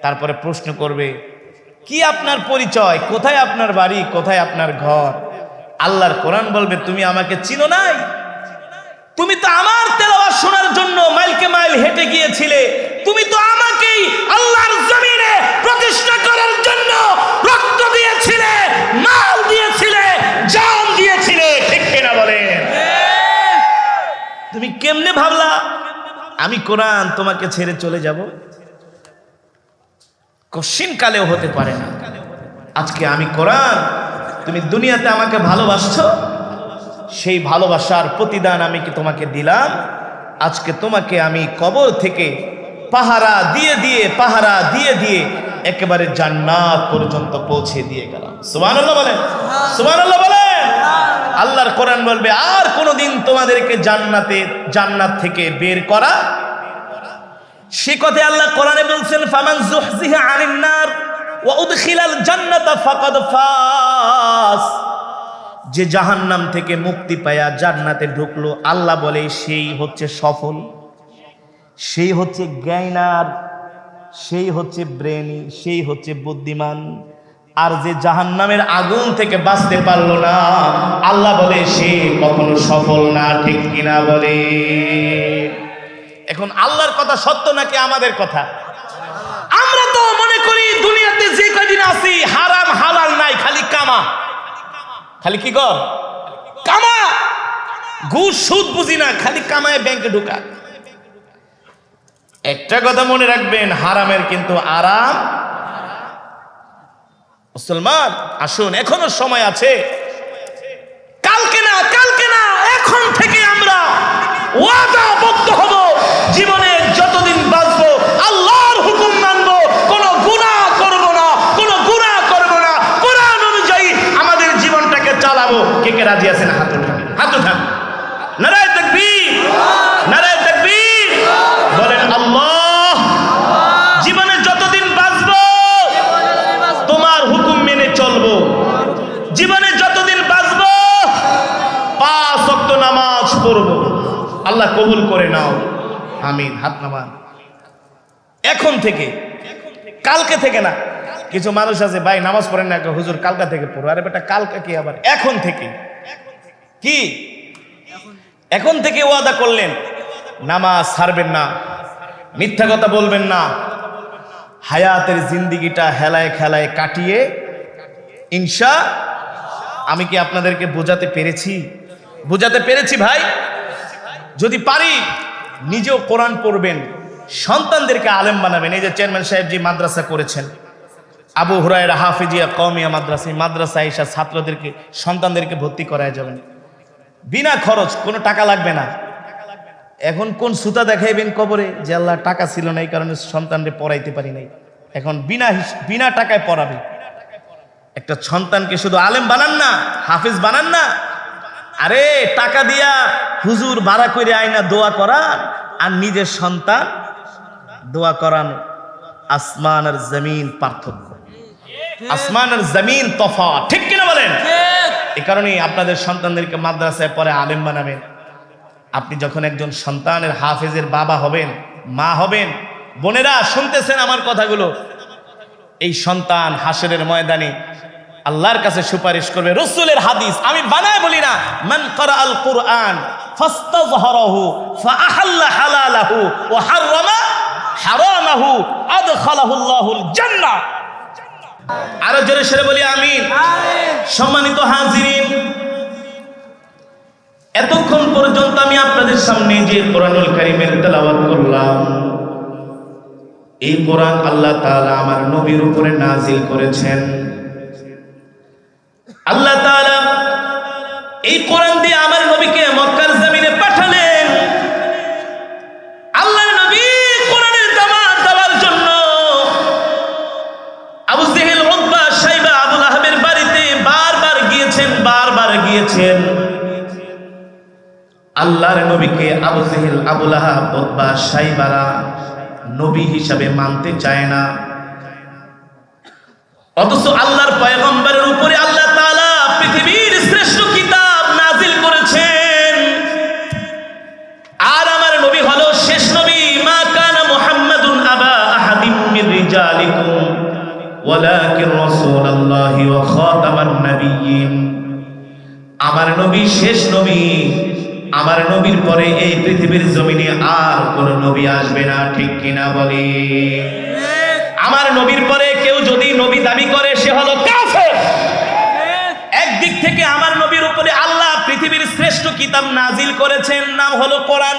Speaker 1: তারপরে প্রশ্ন করবে, কি আপনার পরিচয়, কোথায় আপনার বাড়ি, কোথায় আপনার ঘর? আল্লাহর কোরআন বলবে, তুমি আমাকে চিনো নাই? তুমি তো আমার তেলাওয়াত শোনার জন্য মাইলকে মাইল হেঁটে গিয়েছিলে। তুমি তো আমাকেই আল্লাহর জমিনে প্রতিষ্ঠা করার জন্য রক্ত দিয়েছিলে, মাল দিয়েছিলে, জান দিয়েছিলে। ঠিক কিনা বলেন? তুমি কেমনে ভাবলা আমি কোরআন তোমাকে ছেড়ে চলে যাব? কশিন কালেও হতে পারে না। আজকে আমি কোরআন, তুমি দুনিয়াতে আমাকে ভালোবাসছো, সেই ভালোবাসার প্রতিদান আমি কি তোমাকে দিলাম? আজকে তোমাকে আমি কবর থেকে পাহারা দিয়ে দিয়ে একেবারে জান্নাত পর্যন্ত পৌঁছে দিয়ে গেলাম। সুবহানাল্লাহ বলেন, সুবহানাল্লাহ বলেন। আল্লাহর কোরআন বলবে, আর কোনোদিন তোমাদেরকে জান্নাত থেকে বের করা। সে কথায় আল্লাহ কোরআনে বলছেন, ফামান যুহজিহা আনিন নার ওয়া উদখিলাল জান্নাতা ফাকাদ ফাস। যে জাহান্নাম থেকে মুক্তি পায়া জান্নাতে ঢুকলো, আল্লাহ বলে সেই হচ্ছে সফল, সেই হচ্ছে জ্ঞানার, সেই হচ্ছে ব্রেনি, সেই হচ্ছে বুদ্ধিমান। আর যে জাহান্নামের আগুন থেকে বাঁচতে পারলো না, আল্লাহ বলে সে কখনো সফল না। ঠিক কিনা বলে? এখন আল্লাহর কথা সত্য নাকি আমাদের কথা? আমরা তো মনে করি দুনিয়াতে যে কদিন আছি হারাম হালাল নাই, খালি কামা। খালি কি কর? কামা। ঘুষ সুদ বুঝি না, খালি কামায় ব্যাংকে ঢুকা। একটা কথা মনে রাখবেন, হারামের কিন্তু আরাম। মুসলমান আসুন, এখনো সময় আছে। কালকে না এখন থেকে আমরা ওয়াদাবদ্ধ হব, জীবনে যতদিন বাঁচবো আল্লাহর হুকুম মানবো, কোনো গুনাহ করব না, কোনো গুনাহ করব না, কোরআন অনুযায়ী আমাদের জীবনটাকে চালাবো। কে কে রাজি আছেন? হাত উঠান, হাত উঠান। নারায়ে তাকবীর, নারায়ে তাকবীর। বলেন আল্লাহ। জীবনে যতদিন বাঁচবো তোমার হুকুম মেনে চলবো। জীবনে যতদিন বাঁচবো 5 ওয়াক্ত নামাজ পড়বো। আল্লাহ কবুল করে নাও, আমিন। হাত নামান। এখন থেকে, কালকে থেকে না। কিছু মানুষ আছে, ভাই নামাজ পড়েন না, হুজুর কালকা থেকে পড়ো। আরে বেটা, কালকা কি আবার? এখন থেকে। কি এখন থেকে ওয়াদা করলেন, নামাজ ছাড়বেন না, মিথ্যা কথা বলবেন না, হায়াতের জিন্দিগিটা হেলায় খেলায় কাটিয়ে ইনশা। আমি কি আপনাদেরকে বোঝাতে পেরেছি? বোঝাতে পেরেছি ভাই? যদি পারি নিজেও কোরআন পড়বেন, সন্তানদেরকে আলেম বানাবেন। এই যে চেয়ারম্যান সাহেব জি মাদ্রাসা করেছেন, আবু হুরায়রা হাফিজিয়া কওমিয়া মাদ্রাসা, এই মাদ্রাসায় এসে ছাত্রদেরকে, সন্তানদেরকে ভর্তি করায় যাবেন বিনা খরচ, কোনো টাকা লাগবে না। এখন কোন সুতা দেখাইবেন কবরে যে আল্লাহ টাকা ছিল না এই কারণে সন্তানরে পড়াইতে পারি নাই, এখন বিনা টাকায় পড়াবে। একটা সন্তানকে শুধু আলেম বানান না, হাফিজ বানান না, আরে টাকা দিয়া হুজুর ভাড়া করে আয়না দোয়া করান, আর নিজের সন্তান দোয়া করান। আসমান আর জমিন পার্থক্য, আসমান আর জমিন তফাৎ। ঠিক কিনা বলেন? এই কারণেই আপনাদের সন্তানদেরকে মাদ্রাসায় পড়ে আলেম বানাবেন। আপনি যখন একজন সন্তানের হাফেজের বাবা হবেন, মা হবেন, বোনেরা শুনতেছেন আমার কথাগুলো, এই সন্তান হাসরের ময়দানে আল্লাহর কাছে সুপারিশ করবে। রাসূলের হাদিস, আমি বানায় বলি না। মান ক্বারাআল কুরআন ফাস্তাযহারাহু ফাআহাল্লা হালালাহু ওয়া হাররামা হারামাহু আদখালাহু আল্লাহুল জান্নাহ। আরো জোরে সরে বলি আমিন। সম্মানিত হাজিরিন, এতক্ষণ পর্যন্ত আমি আপনাদের সামনে যে কোরআনুল কারীমের তেলাওয়াত করলাম, এই কোরআন আল্লাহ তাআলা আমার নবীর উপরে নাজিল করেছেন। আল্লাহ তাআলা এই কোরআন দিয়ে আমার নবীকে মক্কার জমিনে পাঠালেন। আল্লাহর নবী কোরআনের দাওয়াত দেওয়ার জন্য আবু জেহেল, উতবা, শাইবা, আবু লাহাবের বাড়িতে বারবার গিয়েছেন। আল্লাহর নবীকে আবু জেহেল, আবু লাহাব, উতবা, শাইবারা নবী হিসাবে মানতে চায় না। অথচ আল্লাহর পয়গম্বরের উপরে আল্লাহ তাআলা পৃথিবীর শ্রেষ্ঠ কিতাব নাজিল করেছেন। আর আমার নবী হলো শেষ নবী। মা কানা মুহাম্মাদুন আবা আহাদিম মির রিজালিকুম ওয়ালাকিন রাসূলুল্লাহি ওয়া খাতামান নাবিয়্যিন। আমার নবী শেষ নবী। আমার নবীর পরে এই পৃথিবীর জমিনে আর কোন নবী আসবে না, ঠিক কিনা বলি? আমার নবীর পরে কেউ যদি নবী দাবি করে সে হলো কাফের। একদিক থেকে আমার নবীর উপরে আল্লাহ পৃথিবীর শ্রেষ্ঠ কিতাব নাজিল করেছেন, নাম হলো কোরআন।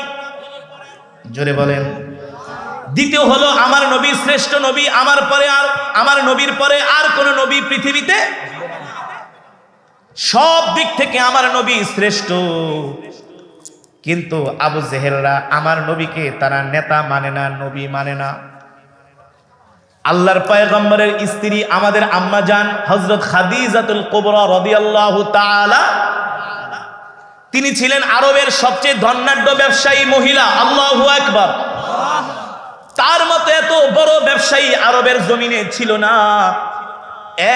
Speaker 1: জোরে বলেন। দ্বিতীয় হলো আমার নবী শ্রেষ্ঠ নবী। আমার নবীর পরে আর কোন নবী পৃথিবীতে, সব দিক থেকে আমার নবী শ্রেষ্ঠ। কিন্তু আবু জেহেলরা আমার নবীকে তারা নেতা মানে না, নবী মানে না। আল্লাহর পয়গম্বরের স্ত্রী আমাদের আম্মা জান হযরত খাদিজাতুল কুবরা রাদিয়াল্লাহু তাআলা, তিনি ছিলেন আরবের সবচেয়ে ধনাঢ্য ব্যবসায়ী মহিলা। আল্লাহু আকবার। তার মতো এত বড় ব্যবসায়ী আরবের জমিনে ছিল না।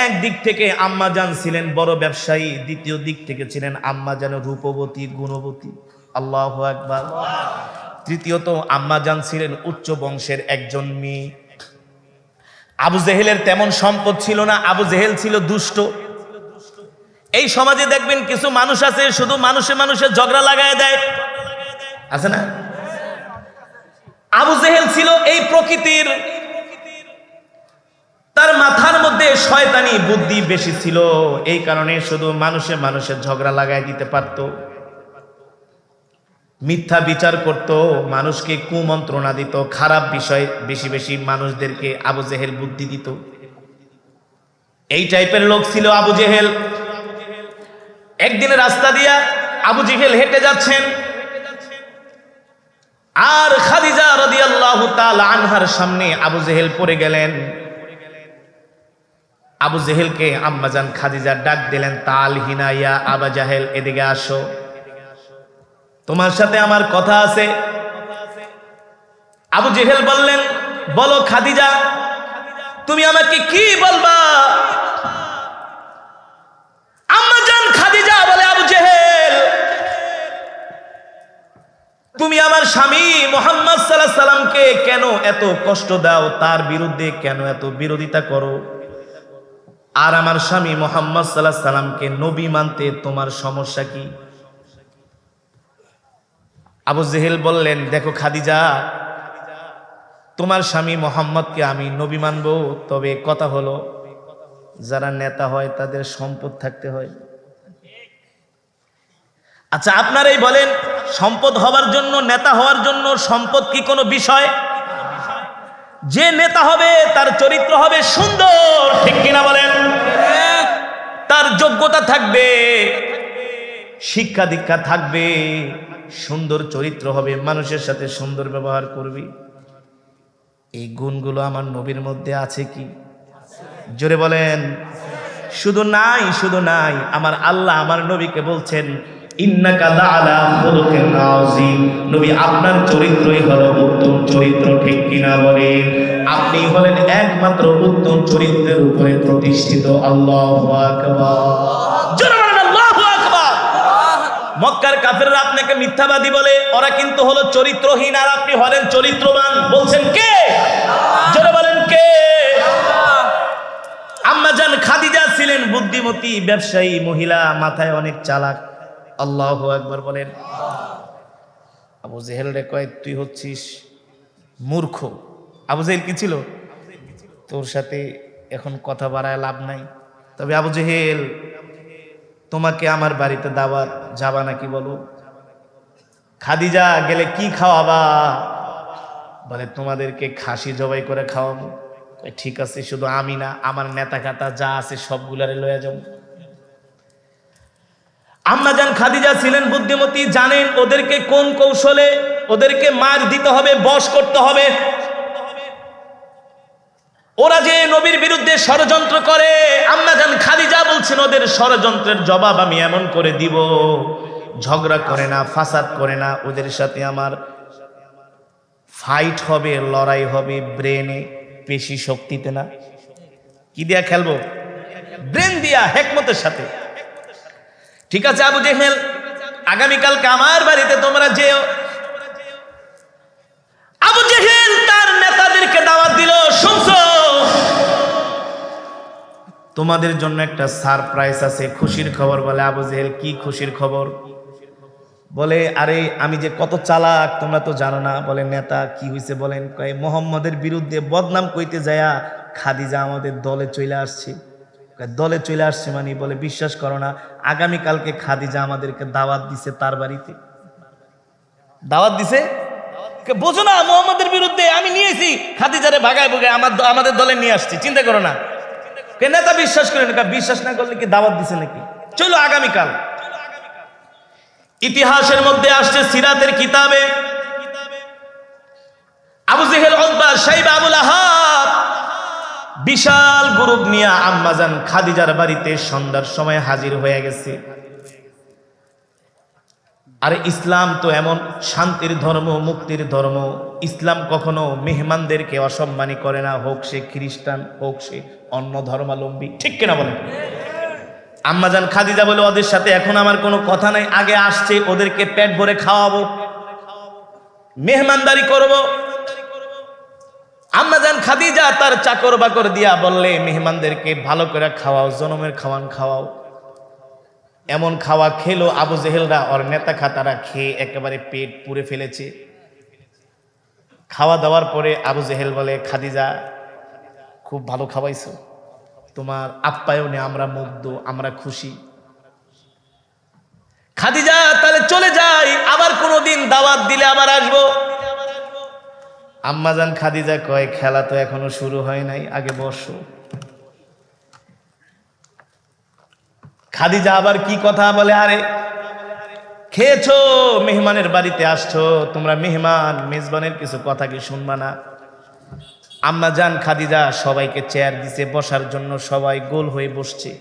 Speaker 1: এক দিক থেকে আম্মা জান ছিলেন বড় ব্যবসায়ী, দ্বিতীয় দিক থেকে ছিলেন আম্মা জান রূপবতী, গুণবতী। আল্লাহু আকবার। তৃতীয়ত আম্মা জান ছিলেন উচ্চ বংশের একজন মেয়ে। আবু জেহেলের তেমন সম্পদ ছিল না। আবু জেহেল ছিল দুষ্ট। এই সমাজে দেখবেন কিছু মানুষ আছে শুধু মানুষে ঝগড়া লাগায় দেয়, আছে না? আবু জেহেল ছিল এই প্রকৃতির। তার মাথার মধ্যে শয়তানি বুদ্ধি বেশি ছিল, এই কারণে শুধু মানুষে ঝগড়া লাগায় দিতে পারত, মিথ্যা বিচার করত, মানুষকে কুমন্ত্রণা দিত, খারাপ বিষয় বেশি মানুষদেরকে আবু জেহেল বুদ্ধি দিত। এই টাইপের লোক ছিল আবু জেহেল। একদিন রাস্তা দিয়া আবু জেহেল হেঁটে যাচ্ছেন, আর খাদিজা রাদিয়াল্লাহু তাআলা আনহার সামনে আবু জেহেল পড়ে গেলেন। আবু জেহেলকে আম্মাজান খাদিজা ডাক দিলেন, তাল হিনা ইয়া আবা জাহেল, এদিকে আসো, তোমার সাথে আমার কথা আছে। আবু জেহেল বললেন, বলো খাদিজা, তুমি আমাকে কি বলবা? আম্মাজান খাদিজা বলে, আবু জেহেল, তুমি আমার স্বামী মুহাম্মদ সাল্লাল্লাহু আলাইহি সাল্লামকে কেন এত কষ্ট দাও? তার বিরুদ্ধে কেন এত বিরোধিতা করো? আর আমার স্বামী মুহাম্মদ সাল্লাল্লাহু আলাইহি সাল্লামকে নবী মানতে তোমার সমস্যা কি? আবু জেহেল বললেন, দেখো খাদিজা, তোমার স্বামী মুহাম্মদকে আমি নবী মানবো, তবে কথা হলো যারা নেতা হয় তাদের সম্পদ থাকতে হয়। আচ্ছা আপনারাই বলেন, সম্পদ হওয়ার জন্য, নেতা হওয়ার জন্য সম্পদ কি কোনো বিষয়? যে নেতা হবে তার চরিত্র হবে সুন্দর, ঠিক কিনা বলেন? তার যোগ্যতা থাকবে, শিক্ষা দীক্ষা থাকবে, সুন্দর চরিত্র হবে, মানুষের সাথে সুন্দর ব্যবহার করবে। এই গুণগুলো আমার নবীর মধ্যে আছে কি? জোরে বলেন। শুধু নাই, আমার আল্লাহ আমার নবীকে বলছেন, ইন্নাকা লাআলা খুলুকিন আযীম। নবী আপনার চরিত্রই হলো উত্তম চরিত্র, ঠিক কিনা বলেন? আপনি হলেন একমাত্র উত্তম চরিত্রের উপরে প্রতিষ্ঠিত। আল্লাহু আকবার। জোরে বলেন আল্লাহু মক্কার কাফেররা আপনাকে মিথ্যাবাদী বলে, ওরা কিন্তু হলো চরিত্রহীন আর আপনি হলেন চরিত্রবান। বলছেন কে? জোরে বলেন কে? আম্মাজান খাদিজা ছিলেন বুদ্ধিমতী ব্যবসায়ী মহিলা, মাথায় অনেক চালাক। আল্লাহু আকবার বলেন। আবু জেহেল রে কয় তুই হচ্ছিস মূর্খ। আবু জেহেল কি ছিল? তোর সাথে এখন কথা বাড়ায় লাভ নাই। তবে আবু জেহেল, তোমাকে আমার বাড়িতে দাওয়াত, যাবা নাকি বলো? খাদিজা গেলে কি খাওয়াবা? বলে তোমাদেরকে খাসি জবাই করে খাওয়াবো। ঠিক আছে, শুধু আমি না, আমার নেতা খাতা যা আছে সবগুলারে লয়ে যাবো। আম্মাজান খাদিজা ছিলেন বুদ্ধিমতী, জানেন ওদেরকে কোন কৌশলে ওদেরকে মার দিতে হবে, বশ করতে হবে। ওরা যে নবীর বিরুদ্ধে ষড়যন্ত্র করে, আম্মাজান খাদিজা বলছেন ওদের ষড়যন্ত্রের জবাব আমি এমন করে দিব, ঝগড়া করে না, ফাসাদ করে না, ওদের সাথে আমার ফাইট হবে, লড়াই হবে ব্রেনে, পেশি শক্তিতে না। কি দিয়া খেলবো? ব্রেন দিয়া, হেকমতের সাথে। ঠিক আছে আবু জেহেল, আগামীকালকে আমার বাড়িতে তোমরা যেও। আবু জেহেল তার নেতাদেরকে দাওয়াত দিল, শুনছো তোমাদের জন্য একটা সারপ্রাইজ আছে, খুশির খবর। বলে আবু জেহেল কি খুশির খবর? বলে আরে আমি যে কত চালাক তোমরা তো জানো না। বলে নেতা কি হয়েছে বলেন? কয় মোহাম্মদের বিরুদ্ধে বদনাম কইতে যায়া খাদিজা আমাদের দলে চলে আসছে। দলে চলে আসছে মানে? বলে বিশ্বাস করো না, আগামীকালকে খাদিজা আমাদেরকে দাওয়াত দিছে তার বাড়িতে। দাওয়াত দিছে? বোঝো না, মোহাম্মদের বিরুদ্ধে আমি নিয়েছি, খাদিজারে ভাগায় ভুগায় আমাদের দলে নিয়ে আসছি, চিন্তা করো না। নেতা বিশ্বাস করেন, বিশ্বাস না করলে কি দাওয়াত দিছে নাকি? চলো আগামীকাল। ইতিহাসের মধ্যে আসছে, সিরাতের কিতাবে, আবু জেহেল, উতবা, শাইবা, আবু লাহাব বিশাল গ্রুপ নিয়ে আম্মাজান খাদিজার বাড়িতে সন্ধ্যার সময় হাজির হয়ে গেছে। আর ইসলাম তো এমন শান্তির ধর্ম, মুক্তির ধর্ম। ইসলাম কখনো মেহমানদেরকে অসম্মানী করে না, হোক সে খ্রিস্টান, হোক সে অন্য ধর্মাবলম্বী। ঠিক কিনা বলেন? আম্মাজান খাদিজা বলে ওদের সাথে এখন আমার কোনো কথা নাই, আগে আসছে ওদেরকে পেট ভরে খাওয়াবো, মেহমানদারি করব। আম্মাজান খাদিজা তার চাকর বাকর দিয়া বললে মেহমানদেরকে ভালো করে খাওয়াও, জনমের খাওয়ান খাওয়াও। এমন খাওয়া খেলো আবু জেহেলরা, ওর নেতা খাতারা খেয়ে একেবারে পেট পুরে ফেলেছে। খাওয়া দাওয়ার পরে আবু জেহেল বলে খাদিজা খুব ভালো খাওয়াইছো, তোমার আপ্যায়নে আমরা মুগ্ধ, আমরা খুশি। খাদিজা তাহলে চলে যাই, আবার কোনোদিন দাওয়াত দিলে আবার আসবো। আম্মাজান খাদিজা কয় খেলা তো এখনো শুরু হয় নাই, আগে বসো। খাদিজা আবার কি কথা বলে, আরে খেয়েছো, মেহমানের বাড়িতে আসছো, তোমরা মেহমান, মেজবানের কিছু কথা কি শুনবা না? আম্মাজান খাদিজা সবাইকে চেয়ার দিছে বসার জন্য, সবাই গোল হয়ে বসছে।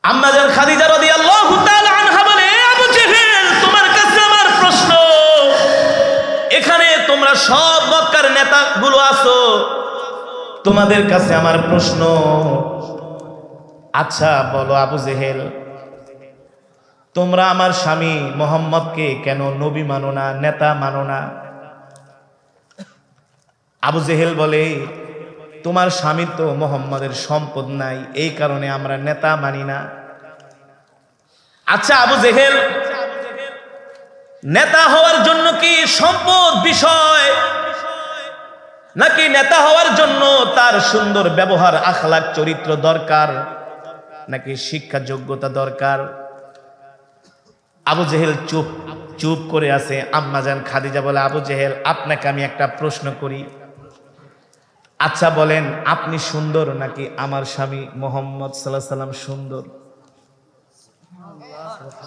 Speaker 1: আম্মাজান খাদিজা রাদিয়াল্লাহু তাআলা আনহা বলে, আবু জেহেল তোমার কাছে আমার প্রশ্ন, এখানে তোমরা সব মক্কার নেতাগুলো আছো, তোমাদের কাছে আমার প্রশ্ন, আচ্ছা বলো আবু জেহেল, তোমরা আমার স্বামী মোহাম্মদকে কেন নবী মানো না, নেতা মানো না? আবু জেহেল বলে তোমার স্বামী তো মোহাম্মদের সম্পদ নাই, এই কারণে আমরা নেতা মানি না। আচ্ছা আবু জেহেল, নেতা হওয়ার জন্য কি সম্পদ বিষয়, নাকি নেতা হওয়ার জন্য তার সুন্দর ব্যবহার, আখলাক, চরিত্র দরকার, নাকি শিক্ষা যোগ্যতা দরকার? আবু জেহেল চুপ চুপ করে আছে। আম্মাজান খাদিজা বলে, আবু জেহেল আপনাকে আমি একটা প্রশ্ন করি, আচ্ছা বলেন আপনি সুন্দর নাকি আমার স্বামী মুহাম্মদ সাল্লাল্লাহু আলাইহি সাল্লাম সুন্দর?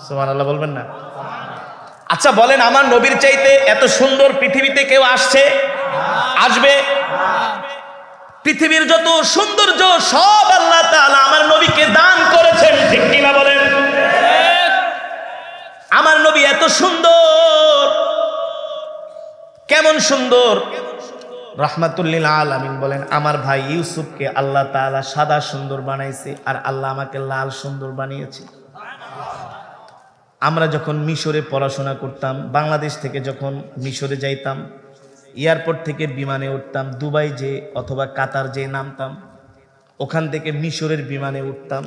Speaker 1: সুবহানাল্লাহ বলবেন না? আচ্ছা বলেন, আমার নবীর চাইতে এত সুন্দর পৃথিবীতে কেউ আসছে, আসবে? পৃথিবীর যত সৌন্দর্য সব আল্লাহ তাআলা আমার নবীকে দান করেছেন, ঠিক কিনা বলেন? আমার নবী এত সুন্দর, কেমন সুন্দর? রাহমাতুল লিল আলামিন বলেন, আমার ভাই ইউসুফকে আল্লাহ তাআলা সাদা সুন্দর বানাইছে, আর আল্লাহ আমাকে লাল সুন্দর বানিয়েছে। আমরা যখন মিশরে পড়াশোনা করতাম, বাংলাদেশ থেকে যখন মিশরে যাইতাম, এয়ারপোর্ট থেকে বিমানে উঠতাম, দুবাই যে অথবা কাতার যে নামতাম, ওখান থেকে মিশরের বিমানে উঠতাম।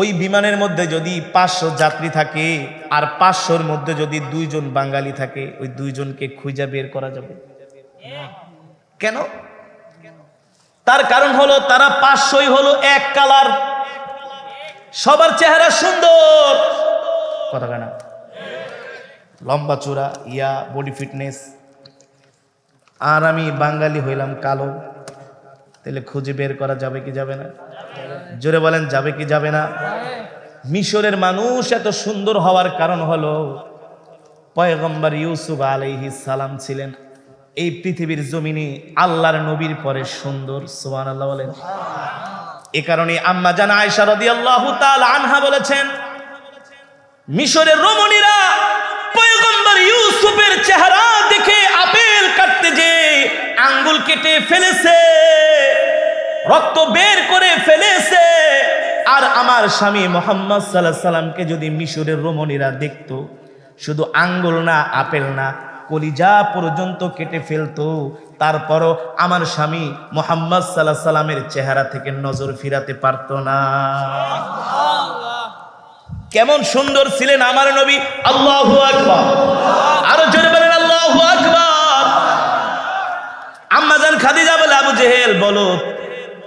Speaker 1: ওই বিমানের মধ্যে যদি 500 যাত্রী থাকে আর 500-র মধ্যে যদি 2 জন বাঙালি থাকে, ওই 2 জনকে খুঁজে বের করা যাবে। কেন? তার কারণ হলো তারা 500ই হলো এক কালার, সবার চেহারা সুন্দর, কথা না, লম্বা চূড়া, বডি ফিটনেস, আর আমি বাঙালি হইলাম কালো। তাহলে খুঁজে বের করা যাবে কি যাবে না? জোরে বলেন, যাবে কি যাবে না? মিশরের মানুষ এত সুন্দর হওয়ার কারণ হলো পয়গম্বর ইউসুফ আলাইহিস সালাম ছিলেন এই পৃথিবীর জমিনে আল্লাহর নবীর পরে সুন্দর। সুবহানাল্লাহ বলেন। এ কারণে আম্মা জান আয়েশা রাদিয়াল্লাহু তাআলা আনহা বলেছেন, মিশরের রমণীরা পয়গম্বর ইউসুফের চেহারা দেখে আপেল কাটতে যে আঙ্গুল কেটে ফেলেছে, রক্ত বের করে ফেলেছে। আর আমার স্বামী মুহাম্মদ সাল্লাল্লাহু আলাইহি সাল্লামকে যদি মিশরের রমণীরা দেখতো, শুধু আঙ্গুল না, আপেল না, কলিজা পর্যন্ত কেটে ফেলতো, তারপরও আমার স্বামী মুহাম্মদ সাল্লাল্লাহু আলাইহি সাল্লামের চেহারা থেকে নজর ফিরাতে পারতো না। কেমন সুন্দর ছিলেন আমার নবী! আল্লাহু আকবার, আরো জোরে বলেন আল্লাহু আকবার। আম্মা জান খাদিজা বলে, আবু জেহেল বলো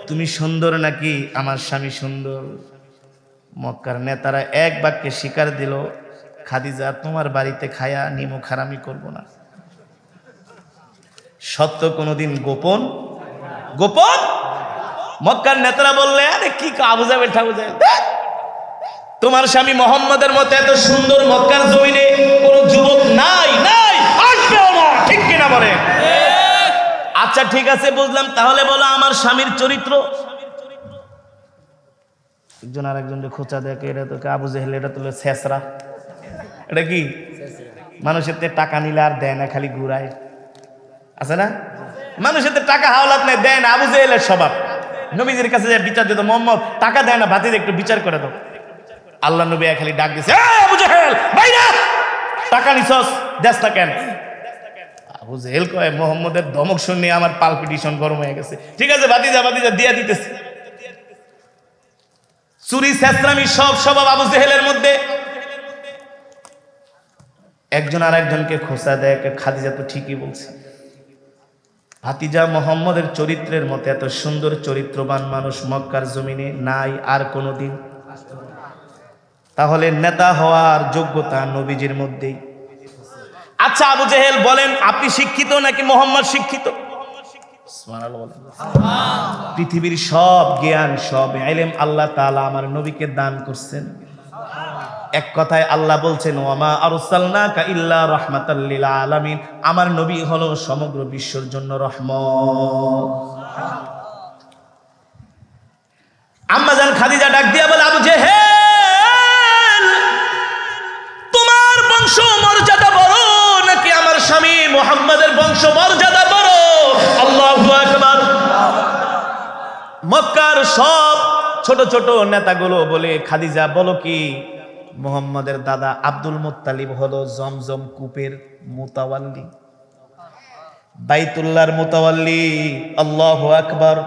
Speaker 1: তুমি সুন্দর নাকি আমার স্বামী সুন্দর? মক্কার নেতারা এক বাক্যে স্বীকার দিল, খাদিজা তোমার বাড়িতে খায়া নিমক হারামি করব না। সত্য কোনোদিন গোপন গোপন। মক্কার নেতারা বললে, আরে কি আবু জাহেল ঠাকুর জাহেল, তোমার স্বামী মোহাম্মদের মতো এত সুন্দর মক্কার জমিনে কোন যুবক নাই, নাই, আসবেও না, ঠিক কিনা বলে? আচ্ছা ঠিক আছে, বুঝলাম, তাহলে বলো আমার স্বামীর চরিত্র। একজন আর একজনকে খোঁচা দেখে, এটা তো আবু জেহেল, এটা তো ছেসরা। এটা কি মানুষের টাকা নিলে আর দেয় না, খালি ঘুরায়, আছে না? মানুষের টাকা হাওলাত নেই, দেয় না। আবু জেহেলের স্বভাব। নবীজির কাছে যে বিচার দিত, মোহাম্মদ টাকা দেয় না, ভাতিজা একটু বিচার করে দাও। আল্লাহ নবী খালি ডাক দিছে, আবু জেহেল বাইরে, টাকা নিছস, দেশ না কেন? আবু জেহেল কয়, মোহাম্মদের ধমক শুনে আমার পালপিটিশন গরম হয়ে গেছে। ঠিক আছে ভাতিজা, ভাতিজা দিয়া দিতেছে। চুরি ছেসরামি সব স্বভাব আবু জেহেলের মধ্যে। একজন আর একজনকে খোঁচা দেয়। খাদিজা তো ঠিকই বলছে, ভাতিজা মোহাম্মদের চরিত্রের মতো এত সুন্দর চরিত্রবান মানুষ মক্কার জমিনে নাই আর কোনোদিন। তাহলে নেতা হওয়ার যোগ্যতা নবীজির মধ্যেই। আচ্ছা আবু জেহেল বলেন, আপনি শিক্ষিত নাকি মোহাম্মদ শিক্ষিত? পৃথিবীর সব জ্ঞান, সব ইলম আল্লাহ তাআলা আমার নবীকে দান করছেন। এক কথায় আল্লাহ বলছেন, ওয়ামা আরসালনাকা ইল্লা রাহমাতাল লিল আলামিন, আমার নবী হলো সমগ্র বিশ্বের জন্য রহমত। আম্মা জান খাদিজা ডাক দিয়া বলে, আবু জেহেল তোমার বংশ মর্যাদা বড় নাকি আমার স্বামী মুহাম্মাদের বংশ মর্যাদা বড়? আল্লাহু আকবার। মক্কার সব ছোট ছোট নেতাগুলো বলে, খাদিজা বলো কি, মুহাম্মাদের দাদা আব্দুল মুত্তালিব হলো জমজম কূপের মুতাওয়াল্লি, বাইতুল্লাহর মুতাওয়াল্লি। আল্লাহু আকবার।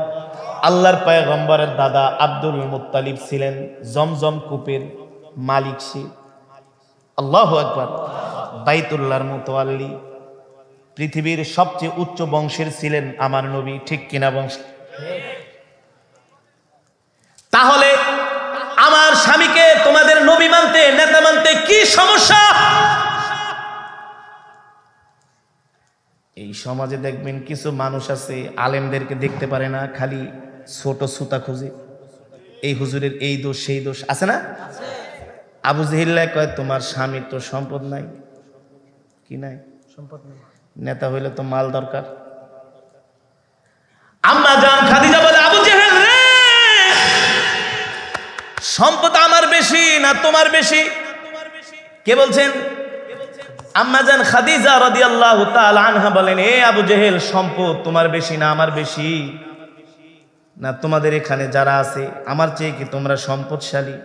Speaker 1: আল্লাহর পয়গম্বরের দাদা আব্দুল মুত্তালিব ছিলেন জমজম কূপের মালিক। সে আল্লাহু আকবার, বাইতুল্লাহর মুতাওয়াল্লি। পৃথিবীর সবচেয়ে উচ্চ বংশের ছিলেন আমার নবী, ঠিক কিনা বংশ? তাহলে আমার স্বামীকে তোমাদের নবী মানতে, নেতা মানতে কি সমস্যা? এই সমাজে দেখবেন কিছু মানুষ আছে আলেমদেরকে দেখতে পারে না, খালি ছোট সুতা খুঁজে, এই হুজুরের এই দোষ সেই দোষ, আছে না? আবু জেহেল কয়, তোমার স্বামীর তো সম্পদ নাই। কি নাই? সম্পদ নাই। নেতা হইলে তো মাল দরকার। আম্মা জান খাদিজা বলে, আবু জেহেল রে, সম্পদ আমার বেশি না তোমার বেশি? কে বলছেন? আম্মা জান খাদিজা রাদিয়াল্লাহু তাআলা আনহা বলেন, এ আবু জেহেল, সম্পদ তোমার বেশি না আমার বেশি? না তোমাদের এখানে যারা আছে আমার চেয়ে কি তোমরা সম্পদশালী?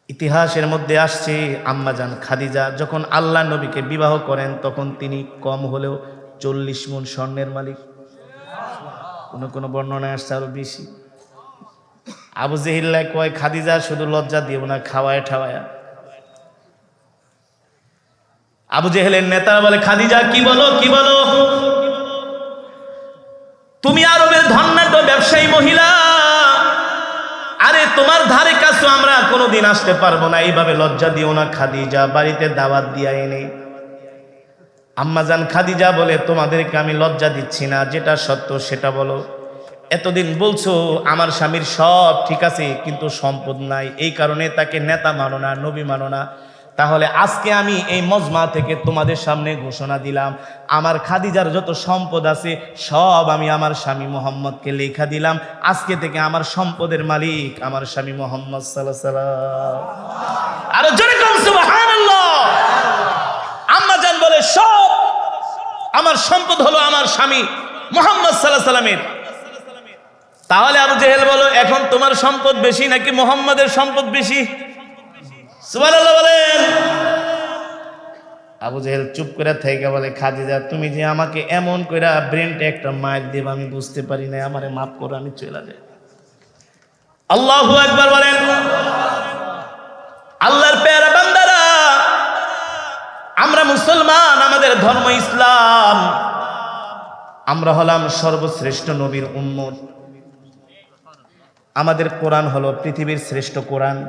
Speaker 1: ইতিহাসের মধ্যে আসছে আম্মাজান খাদিজা যখন আল্লাহ নবীকে বিবাহ করেন তখন তিনি কম হলেও 40 মণ স্বর্ণের মালিক। কোনো বর্ণনায় আসছে আরো বেশি। আবু জেহিল্লা কয় খাদিজা শুধু লজ্জা দিব না, খাওয়ায় ঠাওয়ায়। আবু জেহেলের নেতারা বলে খাদিজা কি বলো কি বলো, তুমি আরবের ধনাঢ্য ব্যবসায়ী মহিলা, আরে তোমার ধারে কাছে আমরা কোনোদিন আসতে পারবো না, এইভাবে লজ্জা দিও না খাদিজা, বাড়িতে দাওয়াত দিয়া এনে। আম্মাজান খাদিজা বলে তোমাদেরকে আমি লজ্জা দিচ্ছি না, যেটা সত্য সেটা বলো। এতদিন বলছো আমার স্বামীর সব ঠিক আছে কিন্তু সম্পদ নাই, এই কারণে তাকে নেতা মানো না, নবী মানো না। তাহলে আজকে আমি এই মজমা থেকে তোমাদের সামনে ঘোষণা দিলাম, আমার খাদিজার যত সম্পদ আছে সব আমি আমার স্বামী মোহাম্মদকে লেখা দিলাম। আজকে থেকে আমার সম্পদের মালিক আমার স্বামী মোহাম্মদ সাল্লাল্লাহু আলাইহি ওয়াসাল্লাম। আরো জোরে কোন সুবহানাল্লাহ। আম্মাজান বলে সব আমার সম্পদ হলো আমার স্বামী মোহাম্মদ সাল্লাল্লাহু আলাইহি ওয়াসাল্লামের। তাহলে আবু জেহেল বলো এখন তোমার সম্পদ বেশি নাকি মোহাম্মদের সম্পদ বেশি? সুবহানাল্লাহ বলেন। আবু জেহেল চুপ করে থেকে বলে খাদিজা তুমি যে আমাকে এমন কইরা ব্রেনটা একটা মাইর দেব আমি বুঝতে পারি না, আমারে মাফ করো, আমি চলে যাই। আল্লাহু আকবার বলেন। আল্লাহর পেয়ারা বান্দারা, আমরা মুসলমান, আমাদের ধর্ম ইসলাম, আমরা হলাম সর্বশ্রেষ্ঠ নবীর উম্মত। আমাদের কোরআন হলো পৃথিবীর শ্রেষ্ঠ কোরআন।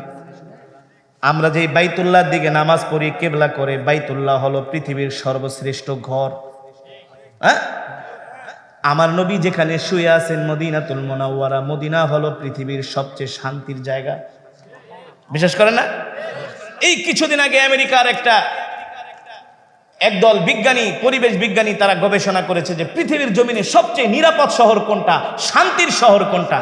Speaker 1: আমরা যেই বাইতুল্লাহর দিকে নামাজ পড়ি কিবলা করে, বাইতুল্লাহ হলো পৃথিবীর সর্বশ্রেষ্ঠ ঘর। হ্যাঁ, আমার নবী যেখানে শুয়ে আছেন মদিনাতুল মুনাওয়ারা, মদিনা হলো পৃথিবীর সবচেয়ে শান্তির জায়গা। বিশ্বাস করেন না? এই কিছুদিন আগে আমেরিকার একদল বিজ্ঞানী, পরিবেশ বিজ্ঞানী, তারা গবেষণা করেছে যে পৃথিবীর জমিনে সবচেয়ে নিরাপদ শহর কোনটা, শান্তির শহর কোনটা।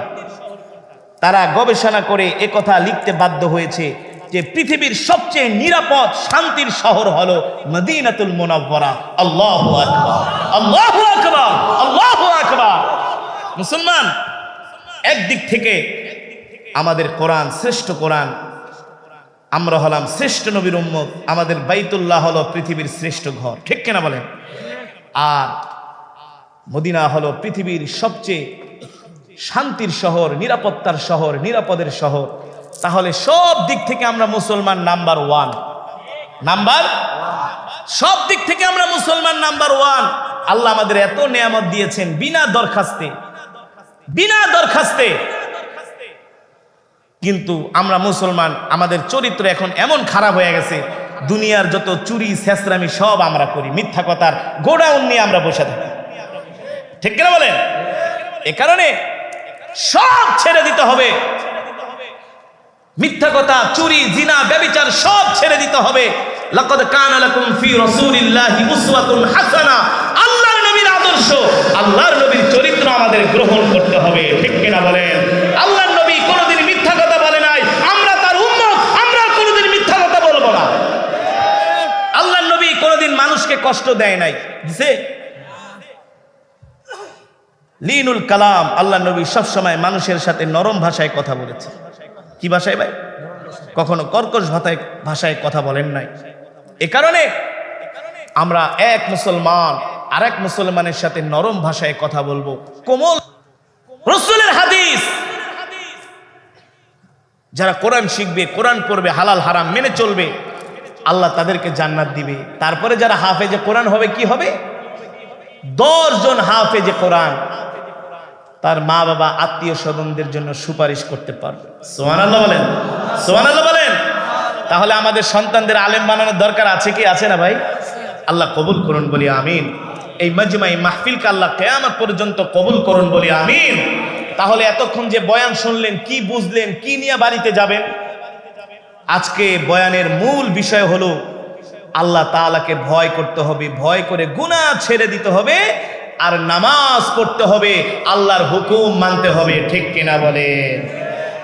Speaker 1: তারা গবেষণা করে একথা লিখতে বাধ্য হয়েছে যে পৃথিবীর সবচেয়ে নিরাপদ শান্তির শহর হলো মদিনাতুল মুনাওয়ারা। আল্লাহু আকবার, আল্লাহু আকবার, আল্লাহু আকবার। মুসলমান, একদিক থেকে আমাদের কোরআন শ্রেষ্ঠ কোরআন, আমরা হলাম শ্রেষ্ঠ নবীর উম্মত, আমাদের বাইতুল্লাহ হলো পৃথিবীর শ্রেষ্ঠ ঘর, ঠিক কিনা বলেন? আর মদিনা হলো পৃথিবীর সবচেয়ে শান্তির শহর, নিরাপত্তার শহর, নিরাপদের শহর। তাহলে সব দিক থেকে আমরা মুসলমান নাম্বার ওয়ান, সব দিক থেকে আমরা মুসলমান নাম্বার ওয়ান। আল্লাহ আমাদের এত নিয়ামত দিয়েছেন বিনা দরখাস্তে, কিন্তু আমরা মুসলমান, আমাদের চরিত্র এখন এমন খারাপ হয়ে গেছে, দুনিয়ার যত চুরি ছেঁচড়ামি সব আমরা করি, মিথ্যা কথার গোডাউন নিয়ে আমরা বসে থাকি, ঠিক কিনা বলেন? এ কারণে সব ছেড়ে দিতে হবে, মিথ্যা কথা, চুরি, জিনা, ব্যভিচার সব ছেড়ে দিতে হবে। লাকাদ কানা লাকুম ফি রাসূলিল্লাহি উসওয়াতুন হাসানাহ। আল্লাহর নবীর আদর্শ, আল্লাহর নবীর চরিত্র আমাদের গ্রহণ করতে হবে, ঠিক কিনা বলেন? আল্লাহর নবী কোনোদিন মিথ্যা কথা বলে নাই, আমরা তার উম্মত, আমরা কোনোদিন মিথ্যা কথা বলবো না। আল্লাহর নবী কোনোদিন মানুষকে কষ্ট দেয় নাই, দিছে? লিনুল কালাম, আল্লাহর নবী সবসময় মানুষের সাথে নরম ভাষায় কথা বলেছে। কি ভাষায় ভাই? কখনো কর্কশ ভাষায় কথা বলেন নাই। এ কারণে আমরা এক মুসলমান আরেক মুসলমানের সাথে নরম ভাষায় কথা বলবো, কোমল। রাসূলের হাদিস, যারা কোরআন শিখবে, কোরআন পড়বে, হালাল হারাম মেনে চলবে, আল্লাহ তাদেরকে জান্নাত দিবে। তারপরে যারা হাফেজে কোরআন হবে, কি হবে? 10 জন হাফেজে কোরআন তার মা বাবা আত্মীয় স্বজনদের জন্য সুপারিশ করতে পারবে। সুবহানাল্লাহ বলেন, সুবহানাল্লাহ বলেন। তাহলে আমাদের সন্তানদের আলেম বানানোর দরকার আছে কি আছে না ভাই? আল্লাহ কবুল করুন বলি আমিন। এই মাজমাই মাহফিলকে আল্লাহ কিয়ামত পর্যন্ত কবুল করুন বলি আমিন। তাহলে এতক্ষণ যে বয়ান শুনলেন, কি বুঝলেন, কি নিয়ে বাড়িতে যাবেন? আজকে বয়ানের মূল বিষয় হলো আল্লাহ তাআলাকে ভয় করতে হবে, ভয় করে গুনাহ ছেড়ে দিতে হবে, আর নামাজ পড়তে হবে, আল্লাহর হুকুম মানতে হবে, ঠিক কিনা বলেন?